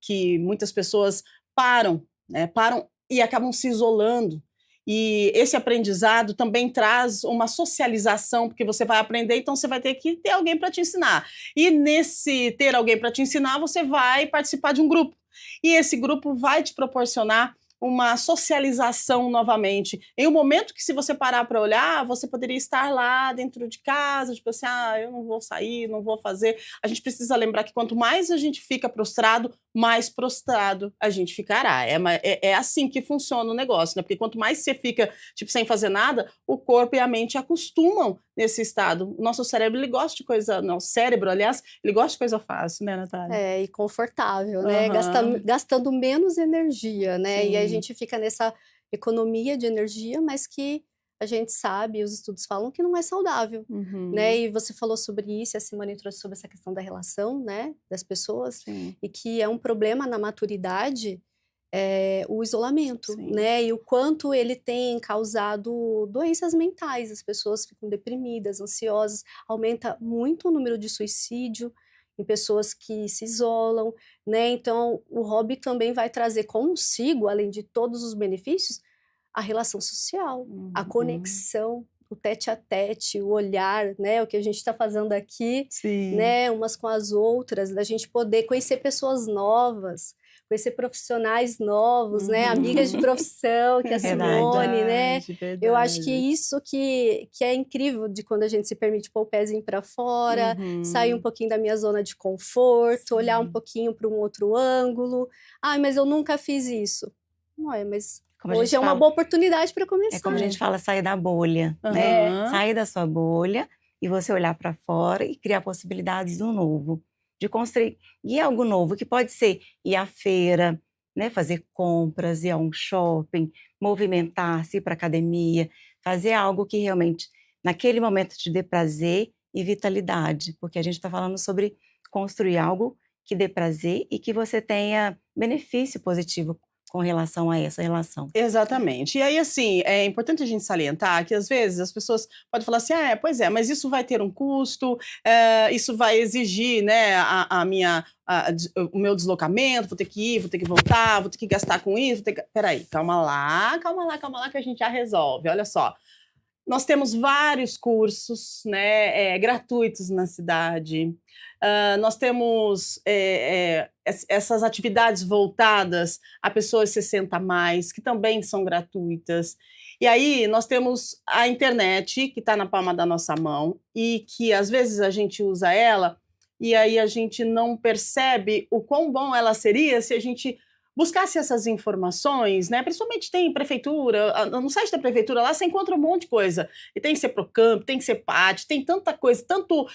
que muitas pessoas param, né, param e acabam se isolando. E esse aprendizado também traz uma socialização, porque você vai aprender, então você vai ter que ter alguém para te ensinar. E nesse ter alguém para te ensinar, você vai participar de um grupo. E esse grupo vai te proporcionar uma socialização novamente. Em um momento que, se você parar para olhar, você poderia estar lá dentro de casa, tipo assim, eu não vou sair, não vou fazer. A gente precisa lembrar que quanto mais a gente fica prostrado, mais prostrado a gente ficará. É assim que funciona o negócio, né? Porque quanto mais você fica, tipo, sem fazer nada, o corpo e a mente acostumam nesse estado. O nosso cérebro, ele gosta de coisa... Nosso cérebro, aliás, ele gosta de coisa fácil, né, Natália? E confortável, né? Aham. Gastando menos energia, né? E a Sim. gente fica nessa economia de energia, mas que a gente sabe, os estudos falam que não é saudável, né? Uhum. E você falou sobre isso, a Simone trouxe sobre essa questão da relação, né, das pessoas, Sim, e que é um problema na maturidade, o isolamento, sim. né? E o quanto ele tem causado doenças mentais, as pessoas ficam deprimidas, ansiosas, aumenta muito o número de suicídio em pessoas que se isolam, né? Então, o hobby também vai trazer consigo, além de todos os benefícios, a relação social, a Uhum. conexão, o tete a tete, o olhar, né? O que a gente está fazendo aqui, Sim. né? Umas com as outras, da gente poder conhecer pessoas novas, conhecer profissionais novos, né? Amigas de Uhum. profissão, que é a Verdade. Simone, né? Verdade, Eu acho que verdade. isso que é incrível de quando a gente se permite pôr o pezinho para fora, sair um Uhum. pouquinho da minha zona de conforto, olhar um Sim. pouquinho para um outro ângulo. Ai, mas eu nunca fiz isso. Ué, mas Como a hoje gente é uma fala, boa oportunidade para é como a começar. gente fala, sair da bolha, né? É, Aham. Sair da sua bolha e você olhar para fora e criar possibilidades do novo, de construir e algo novo, que pode ser ir à feira, né, fazer compras, ir a um shopping, movimentar-se, ir para academia, fazer algo que realmente, naquele momento, te dê prazer e vitalidade, porque a gente está falando sobre construir algo que dê prazer e que você tenha benefício positivo com relação a essa relação. Exatamente. E aí, assim, é importante a gente salientar que, às vezes, as pessoas podem falar assim: pois é, mas isso vai ter um custo, isso vai exigir, né, o meu deslocamento, vou ter que ir, vou ter que voltar, vou ter que gastar com isso, vou ter que... Peraí, calma lá, calma lá, calma lá, que a gente já resolve. Olha só, nós temos vários cursos, né, gratuitos na cidade. Nós temos essas atividades voltadas a pessoas 60 a mais, que também são gratuitas. E aí nós temos a internet, que está na palma da nossa mão, e que às vezes a gente usa ela, e aí a gente não percebe o quão bom ela seria se a gente buscasse essas informações, né? Principalmente tem prefeitura, no site da prefeitura lá você encontra um monte de coisa. E tem Seprocamp, tem Cepad, tem tanta coisa, tanto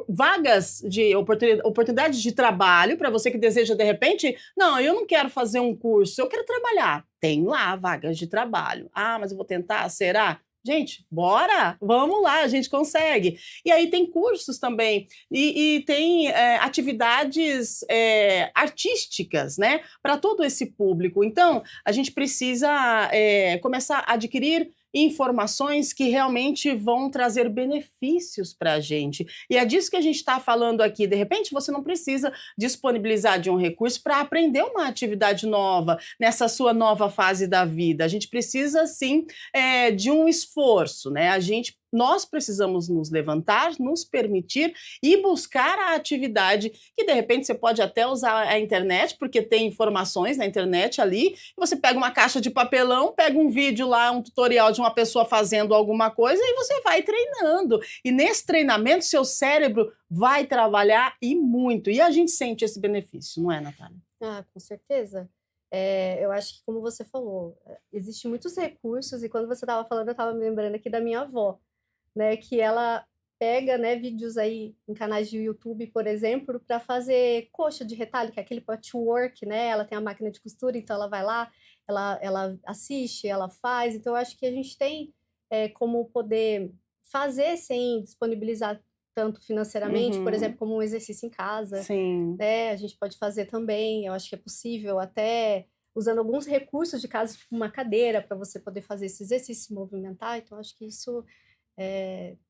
vagas de oportunidades de trabalho para você que deseja, de repente, não, eu não quero fazer um curso, eu quero trabalhar. Tem lá vagas de trabalho. Mas eu vou tentar, será? Gente, bora! Vamos lá, a gente consegue. E aí tem cursos também, e tem atividades artísticas, né, para todo esse público. Então, a gente precisa começar a adquirir informações que realmente vão trazer benefícios para a gente. E é disso que a gente está falando aqui. De repente, você não precisa disponibilizar de um recurso para aprender uma atividade nova nessa sua nova fase da vida. A gente precisa, sim, de um esforço, né? Nós precisamos nos levantar, nos permitir e buscar a atividade que, de repente, você pode até usar a internet, porque tem informações na internet ali, e você pega uma caixa de papelão, pega um vídeo lá, um tutorial de uma pessoa fazendo alguma coisa, e você vai treinando. E nesse treinamento, seu cérebro vai trabalhar e muito. E a gente sente esse benefício, não é, Natália? Ah, com certeza. Eu acho que, como você falou, existem muitos recursos, e quando você estava falando, eu estava me lembrando aqui da minha avó, né, que ela pega, né, vídeos aí em canais de YouTube, por exemplo, para fazer coxa de retalho, que é aquele patchwork, né? Ela tem a máquina de costura, então ela vai lá, ela assiste, ela faz. Então, eu acho que a gente tem como poder fazer sem disponibilizar tanto financeiramente, por exemplo, como um exercício em casa. Sim. Né? A gente pode fazer também, eu acho que é possível, até usando alguns recursos de casa, tipo uma cadeira, para você poder fazer esse exercício, se movimentar. Então, acho que isso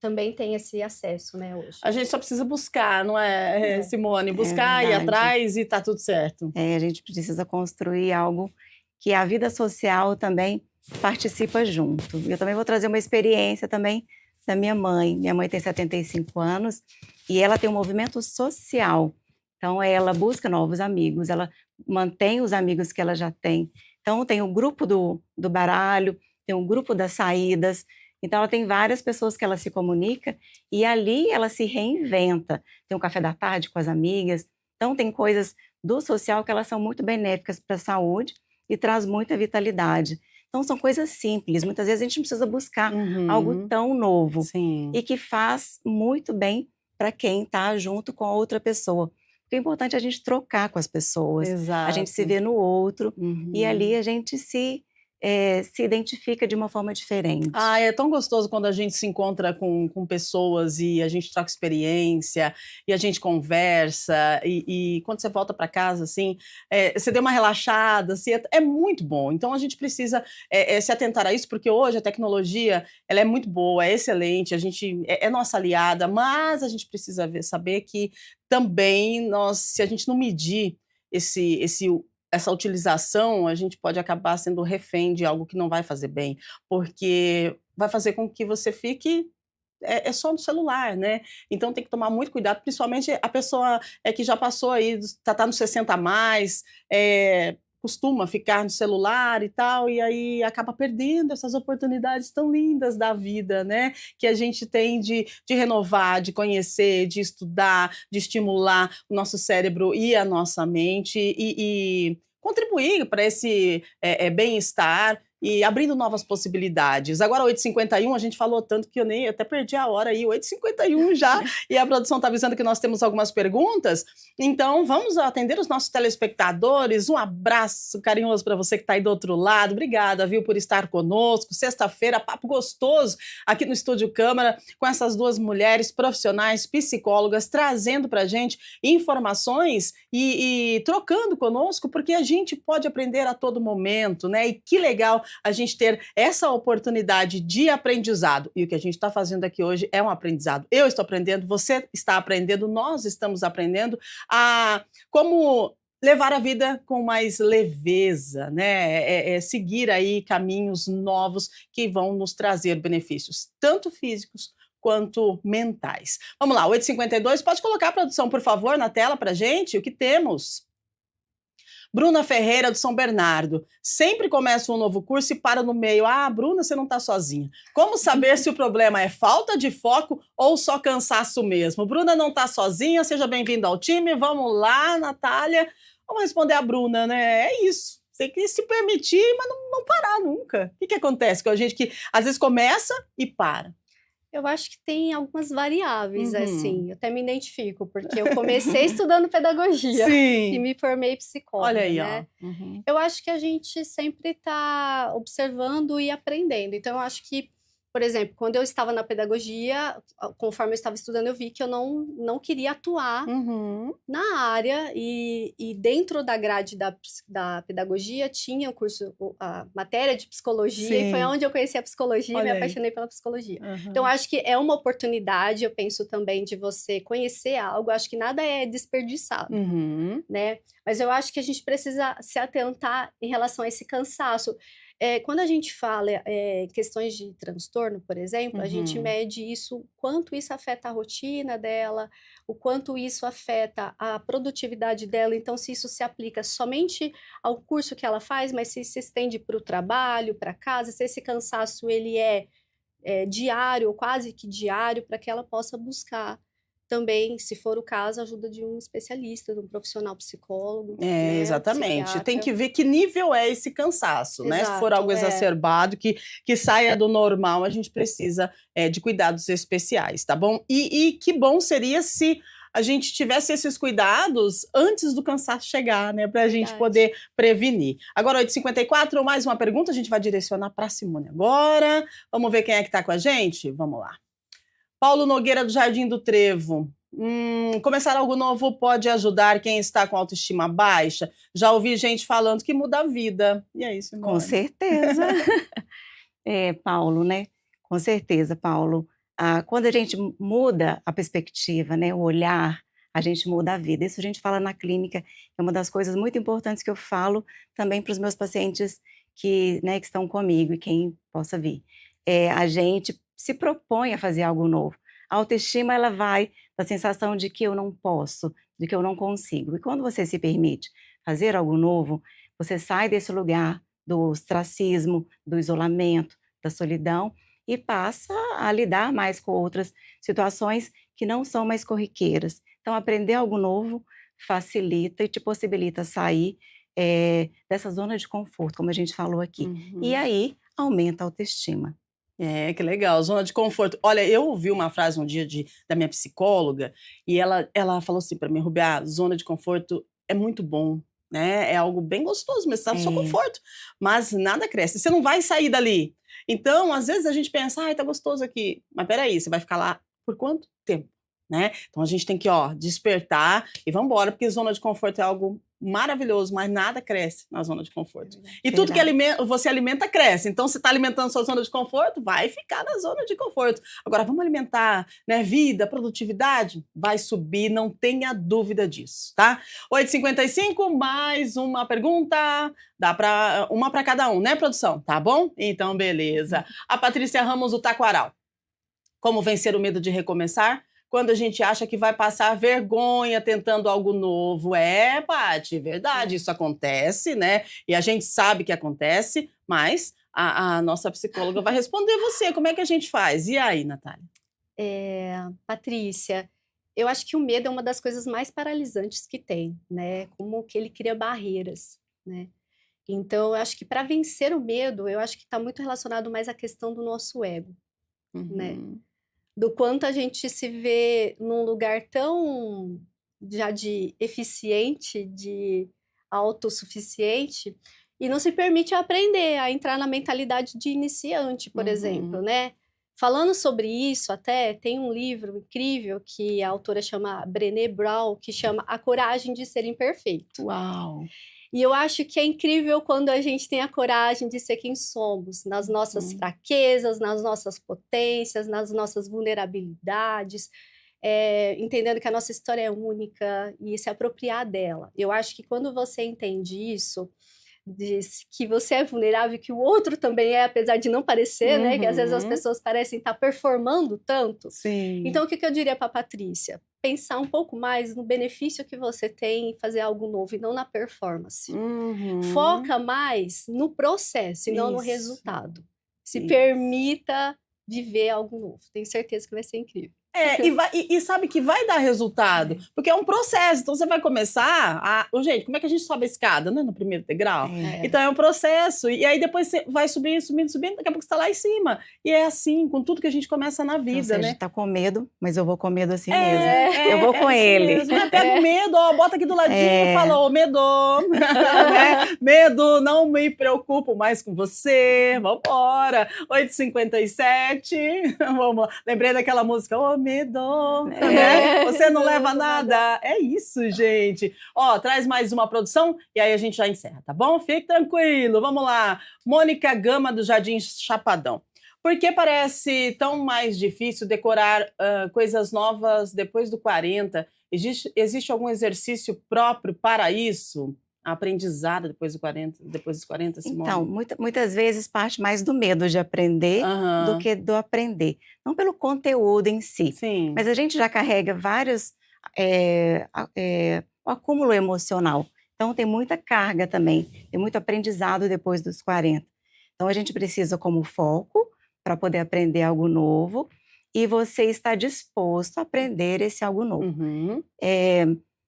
também tem esse acesso, né, hoje. A gente só precisa buscar, não é, Simone? Buscar, ir atrás e tá tudo certo. A gente precisa construir algo que a vida social também participa junto. Eu também vou trazer uma experiência também da minha mãe. Minha mãe tem 75 anos e ela tem um movimento social. Então, ela busca novos amigos, ela mantém os amigos que ela já tem. Então, tem o grupo do baralho, tem o grupo das saídas. Então, ela tem várias pessoas que ela se comunica e ali ela se reinventa. Tem um café da tarde com as amigas. Então, tem coisas do social que elas são muito benéficas para a saúde e traz muita vitalidade. Então, são coisas simples. Muitas vezes a gente não precisa buscar algo tão novo. Sim. E que faz muito bem para quem está junto com a outra pessoa. Porque é importante a gente trocar com as pessoas. Exato. A gente se vê no outro e ali a gente se identifica de uma forma diferente. É tão gostoso quando a gente se encontra com pessoas e a gente troca experiência e a gente conversa e quando você volta para casa, assim, você deu uma relaxada, assim, é muito bom. Então a gente precisa se atentar a isso, porque hoje a tecnologia ela é muito boa, é excelente, a gente é nossa aliada, mas a gente precisa saber que também se a gente não medir essa utilização, a gente pode acabar sendo refém de algo que não vai fazer bem, porque vai fazer com que você fique só no celular, né? Então tem que tomar muito cuidado, principalmente a pessoa que já passou aí, tá no 60 a mais, costuma ficar no celular e tal, e aí acaba perdendo essas oportunidades tão lindas da vida, né? Que a gente tem de renovar, de conhecer, de estudar, de estimular o nosso cérebro e a nossa mente e contribuir para esse bem-estar e abrindo novas possibilidades. Agora, 8h51, a gente falou tanto que eu até perdi a hora aí, 8h51 já, e a produção está avisando que nós temos algumas perguntas, então vamos atender os nossos telespectadores. Um abraço carinhoso para você que está aí do outro lado, obrigada, viu, por estar conosco. Sexta-feira, papo gostoso aqui no Estúdio Câmara, com essas duas mulheres profissionais, psicólogas, trazendo para a gente informações e trocando conosco, porque a gente pode aprender a todo momento, né? E que legal a gente ter essa oportunidade de aprendizado. E o que a gente está fazendo aqui hoje é um aprendizado. Eu estou aprendendo, você está aprendendo, nós estamos aprendendo a como levar a vida com mais leveza, né? Seguir aí caminhos novos que vão nos trazer benefícios, tanto físicos quanto mentais. Vamos lá, 8h52, pode colocar a produção, por favor, na tela para a gente, o que temos? Bruna Ferreira, do São Bernardo. Sempre começa um novo curso e para no meio. Bruna, você não está sozinha. Como saber se o problema é falta de foco ou só cansaço mesmo? Bruna não está sozinha, seja bem-vinda ao time. Vamos lá, Natália. Vamos responder a Bruna, né? É isso. Tem que se permitir, mas não parar nunca. O que acontece com a gente que às vezes começa e para? Eu acho que tem algumas variáveis, assim, eu até me identifico, porque eu comecei estudando pedagogia e me formei psicóloga, olha aí, né? Eu acho que a gente sempre está observando e aprendendo, então eu acho que Por exemplo, quando eu estava na pedagogia, conforme eu estava estudando, eu vi que eu não queria atuar na área e dentro da grade da pedagogia tinha o curso, a matéria de psicologia, e foi Sim. onde eu conheci a psicologia e me Olha aí. apaixonei pela psicologia. Então, acho que é uma oportunidade, eu penso também, de você conhecer algo, acho que nada é desperdiçado, né? Mas eu acho que a gente precisa se atentar em relação a esse cansaço. Quando a gente fala questões de transtorno, por exemplo, a gente mede isso, quanto isso afeta a rotina dela, o quanto isso afeta a produtividade dela. Então, se isso se aplica somente ao curso que ela faz, mas se estende para o trabalho, para casa, se esse cansaço ele é diário, ou quase que diário, para que ela possa buscar também, se for o caso, a ajuda de um especialista, de um profissional psicólogo, né, Exatamente. Tem que psiquiatra. ver que nível é esse cansaço, né? Se for algo Exato, exacerbado, que saia do normal, a gente precisa de cuidados especiais, tá bom? E que bom seria se a gente tivesse esses cuidados antes do cansaço chegar, né? Pra gente Verdade. poder prevenir. Agora, 8h54, mais uma pergunta, a gente vai direcionar pra Simone agora. Vamos ver quem é que tá com a gente? Vamos lá. Paulo Nogueira, do Jardim do Trevo. Começar algo novo pode ajudar quem está com autoestima baixa? Já ouvi gente falando que muda a vida. E é isso, Com certeza. Paulo, né? Com certeza, Paulo. Quando a gente muda a perspectiva, né, o olhar, a gente muda a vida. Isso a gente fala na clínica, é uma das coisas muito importantes que eu falo também para os meus pacientes que estão comigo e quem possa vir. A gente se propõe a fazer algo novo. A autoestima, ela vai da sensação de que eu não posso, de que eu não consigo. E quando você se permite fazer algo novo, você sai desse lugar do ostracismo, do isolamento, da solidão, e passa a lidar mais com outras situações que não são mais corriqueiras. Então, aprender algo novo facilita e te possibilita sair dessa zona de conforto, como a gente falou aqui. E aí, aumenta a autoestima. Que legal, zona de conforto. Olha, eu ouvi uma frase um dia da minha psicóloga, e ela falou assim para mim, Rubiá, zona de conforto é muito bom, né? É algo bem gostoso, mas está no seu conforto, mas nada cresce, você não vai sair dali. Então, às vezes a gente pensa, ai, tá gostoso aqui, mas peraí, você vai ficar lá por quanto tempo, né? Então a gente tem que, despertar e vamos embora, porque zona de conforto é algo maravilhoso, mas nada cresce na zona de conforto. E tudo que você alimenta, cresce. Então, se está alimentando sua zona de conforto, vai ficar na zona de conforto. Agora, vamos alimentar, né, vida, produtividade? Vai subir, não tenha dúvida disso, tá? 8h55, mais uma pergunta. Dá para uma para cada um, né, produção? Tá bom? Então, beleza. A Patrícia Ramos, do Taquaral. Como vencer o medo de recomeçar? Quando a gente acha que vai passar vergonha tentando algo novo. Paty, verdade, isso acontece, né? E a gente sabe que acontece, mas a nossa psicóloga vai responder você. Como é que a gente faz? E aí, Natália? Patrícia, eu acho que o medo é uma das coisas mais paralisantes que tem, né? Como que ele cria barreiras, né? Então, eu acho que para vencer o medo, eu acho que está muito relacionado mais à questão do nosso ego, né? Do quanto a gente se vê num lugar tão já de eficiente, de autossuficiente, e não se permite aprender, a entrar na mentalidade de iniciante, por exemplo, né? Falando sobre isso, até tem um livro incrível que a autora chama Brené Brown, que chama A Coragem de Ser Imperfeito. Uau! E eu acho que é incrível quando a gente tem a coragem de ser quem somos, nas nossas fraquezas, nas nossas potências, nas nossas vulnerabilidades, entendendo que a nossa história é única e se apropriar dela. Eu acho que quando você entende isso, que você é vulnerável, que o outro também é, apesar de não parecer, né? Que às vezes as pessoas parecem estar performando tanto. Sim. Então, o que eu diria para a Patrícia? Pensar um pouco mais no benefício que você tem em fazer algo novo e não na performance. Foca mais no processo e não no resultado. Se permita viver algo novo. Tenho certeza que vai ser incrível. E sabe que vai dar resultado, porque é um processo. Então você vai começar gente, como é que a gente sobe a escada, né? No primeiro degrau. Então é um processo. E aí depois você vai subindo, daqui a pouco você está lá em cima. E é assim, com tudo que a gente começa na vida, Ou seja, né? Tá com medo, mas eu vou com medo assim mesmo. Eu vou com ele. Mesmo, né? Pega o medo, bota aqui do ladinho e fala, ô, medo, né? Medo, não me preocupo mais com você. Vambora. 8h57. Vamos lá. Lembrei daquela música, ô, medo, né? Você não leva nada. É isso, gente. Ó, traz mais uma produção e aí a gente já encerra, tá bom? Fique tranquilo, vamos lá. Mônica Gama, do Jardim Chapadão. Por que parece tão mais difícil decorar coisas novas depois do 40? Existe algum exercício próprio para isso? Aprendizado depois dos 40, Simone? Então, muitas vezes parte mais do medo de aprender do que do aprender. Não pelo conteúdo em si, Sim. Mas a gente já carrega vários o acúmulo emocional. Então, tem muita carga também, tem muito aprendizado depois dos 40. Então, a gente precisa como foco para poder aprender algo novo e você está disposto a aprender esse algo novo.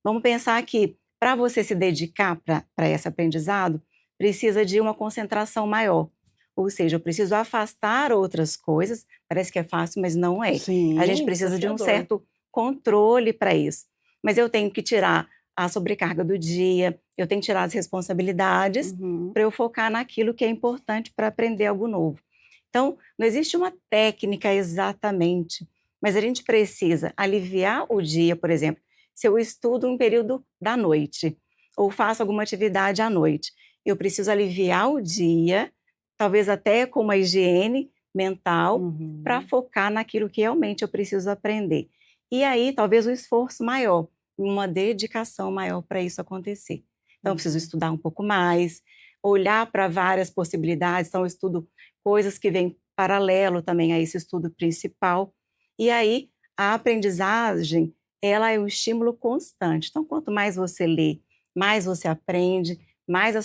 Vamos pensar que para você se dedicar para esse aprendizado, precisa de uma concentração maior. Ou seja, eu preciso afastar outras coisas, parece que é fácil, mas não é. Sim, a gente precisa de um certo controle para isso. Mas eu tenho que tirar a sobrecarga do dia, eu tenho que tirar as responsabilidades para eu focar naquilo que é importante para aprender algo novo. Então, não existe uma técnica exatamente, mas a gente precisa aliviar o dia, por exemplo, se eu estudo um período da noite ou faço alguma atividade à noite, eu preciso aliviar o dia, talvez até com uma higiene mental, para focar naquilo que realmente eu preciso aprender. E aí, talvez um esforço maior, uma dedicação maior para isso acontecer. Então, eu preciso estudar um pouco mais, olhar para várias possibilidades, então eu estudo coisas que vêm paralelo também a esse estudo principal. E aí, a aprendizagem, ela é um estímulo constante. Então, quanto mais você lê, mais você aprende, mais a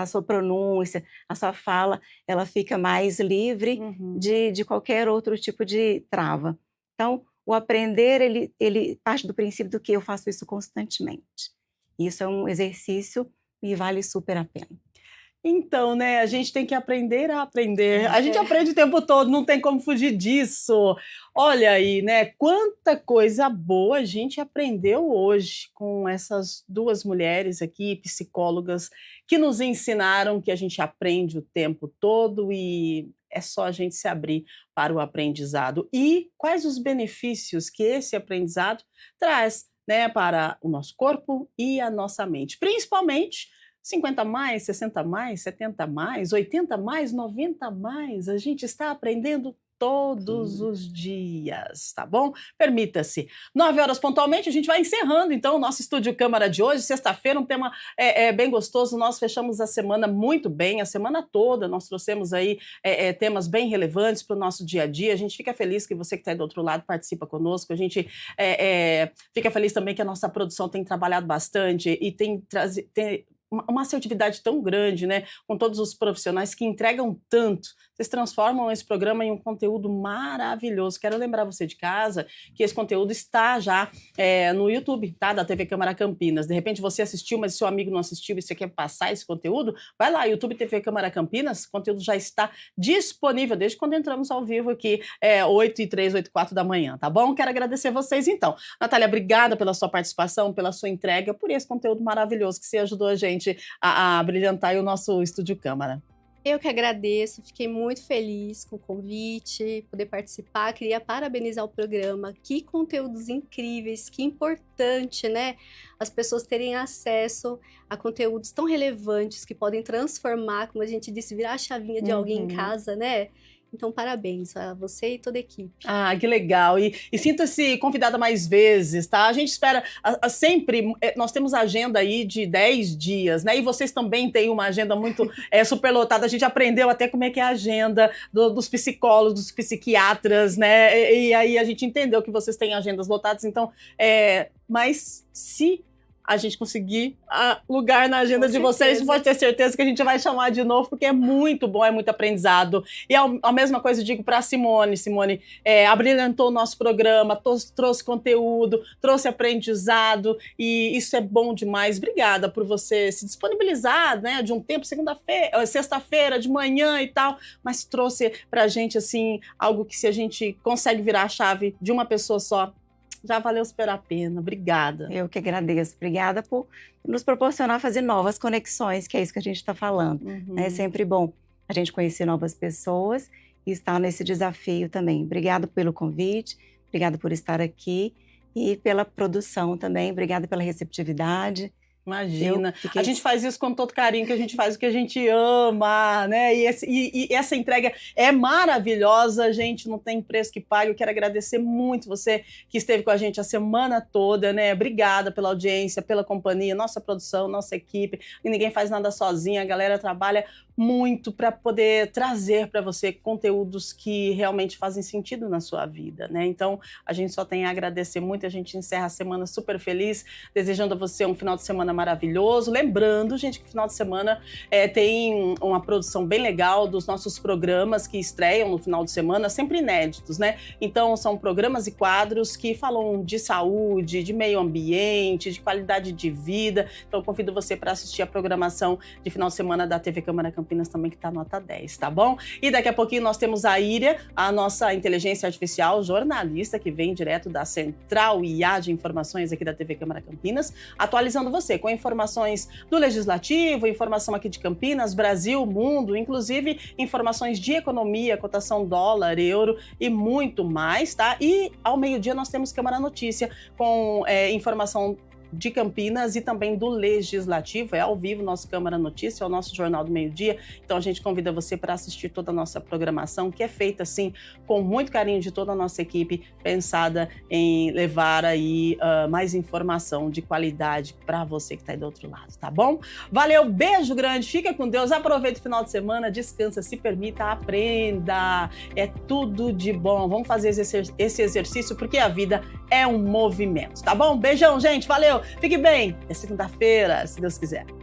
sua pronúncia, a sua fala, ela fica mais livre de qualquer outro tipo de trava. Então, o aprender, ele parte do princípio do que eu faço isso constantemente. Isso é um exercício e vale super a pena. Então, né, a gente tem que aprender a aprender. A gente aprende o tempo todo, não tem como fugir disso. Olha aí, né, quanta coisa boa a gente aprendeu hoje com essas duas mulheres aqui, psicólogas, que nos ensinaram que a gente aprende o tempo todo e é só a gente se abrir para o aprendizado. E quais os benefícios que esse aprendizado traz, né, para o nosso corpo e a nossa mente, principalmente 50 mais, 60 mais, 70 mais, 80 mais, 90 mais, a gente está aprendendo todos os dias, tá bom? Permita-se. 9h pontualmente, a gente vai encerrando, então, o nosso Estúdio Câmara de hoje, sexta-feira, um tema bem gostoso, nós fechamos a semana muito bem, a semana toda, nós trouxemos aí temas bem relevantes para o nosso dia a dia, a gente fica feliz que você que está aí do outro lado participa conosco, a gente fica feliz também que a nossa produção tem trabalhado bastante e tem uma assertividade tão grande, né, com todos os profissionais que entregam tanto. Vocês transformam esse programa em um conteúdo maravilhoso. Quero lembrar você de casa que esse conteúdo está já no YouTube, tá, da TV Câmara Campinas. De repente você assistiu, mas seu amigo não assistiu e você quer passar esse conteúdo, vai lá, YouTube TV Câmara Campinas, o conteúdo já está disponível desde quando entramos ao vivo aqui, 8h03, 8h04 da manhã, tá bom? Quero agradecer vocês então. Natália, obrigada pela sua participação, pela sua entrega, por esse conteúdo maravilhoso que você ajudou a gente a brilhantar o nosso Estúdio Câmara. Eu que agradeço, fiquei muito feliz com o convite, poder participar, queria parabenizar o programa, que conteúdos incríveis, que importante, né? As pessoas terem acesso a conteúdos tão relevantes que podem transformar, como a gente disse, virar a chavinha de alguém em casa, né? Então, parabéns a você e toda a equipe. Ah, que legal. E sinta-se convidada mais vezes, tá? A gente espera sempre, nós temos agenda aí de 10 dias, né? E vocês também têm uma agenda muito superlotada. A gente aprendeu até como é que é a agenda dos psicólogos, dos psiquiatras, né? E aí a gente entendeu que vocês têm agendas lotadas. Então, mas se a gente conseguir lugar na agenda Com de vocês, certeza. pode ter certeza que a gente vai chamar de novo, porque é muito bom, é muito aprendizado. E a mesma coisa eu digo para a Simone. Simone abrilhantou o nosso programa, trouxe conteúdo, trouxe aprendizado, e isso é bom demais. Obrigada por você se disponibilizar, né, de um tempo, sexta-feira, de manhã e tal, mas trouxe para a gente, assim, algo que se a gente consegue virar a chave de uma pessoa só, já valeu super a pena. Obrigada. Eu que agradeço. Obrigada por nos proporcionar fazer novas conexões, que é isso que a gente está falando. É sempre bom a gente conhecer novas pessoas e estar nesse desafio também. Obrigada pelo convite, obrigada por estar aqui e pela produção também. Obrigada pela receptividade. Imagina, a gente faz isso com todo carinho, que a gente faz o que a gente ama, né? E essa entrega é maravilhosa, gente, não tem preço que pague. Eu quero agradecer muito você que esteve com a gente a semana toda, né? Obrigada pela audiência, pela companhia, nossa produção, nossa equipe. E ninguém faz nada sozinha, a galera trabalha muito para poder trazer para você conteúdos que realmente fazem sentido na sua vida, né? Então, a gente só tem a agradecer muito, a gente encerra a semana super feliz, desejando a você um final de semana maravilhoso. Lembrando, gente, que final de semana tem uma produção bem legal dos nossos programas que estreiam no final de semana, sempre inéditos, né? Então, são programas e quadros que falam de saúde, de meio ambiente, de qualidade de vida. Então, eu convido você para assistir a programação de final de semana da TV Câmara Campinas também, que está nota 10, tá bom? E daqui a pouquinho nós temos a Íria, a nossa inteligência artificial, jornalista, que vem direto da Central IA de Informações aqui da TV Câmara Campinas, atualizando você com informações do Legislativo, informação aqui de Campinas, Brasil, mundo, inclusive informações de economia, cotação dólar, euro e muito mais, tá? E ao meio-dia nós temos Câmara Notícia com informação de Campinas e também do Legislativo, é ao vivo, nosso Câmara Notícia, é o nosso Jornal do Meio-Dia, então a gente convida você para assistir toda a nossa programação, que é feita, assim, com muito carinho de toda a nossa equipe, pensada em levar aí mais informação de qualidade para você que está aí do outro lado, tá bom? Valeu, beijo grande, fica com Deus, aproveita o final de semana, descansa, se permita, aprenda, é tudo de bom, vamos fazer esse exercício, porque a vida é um movimento, tá bom? Beijão, gente, valeu! Fique bem, é segunda-feira, se Deus quiser.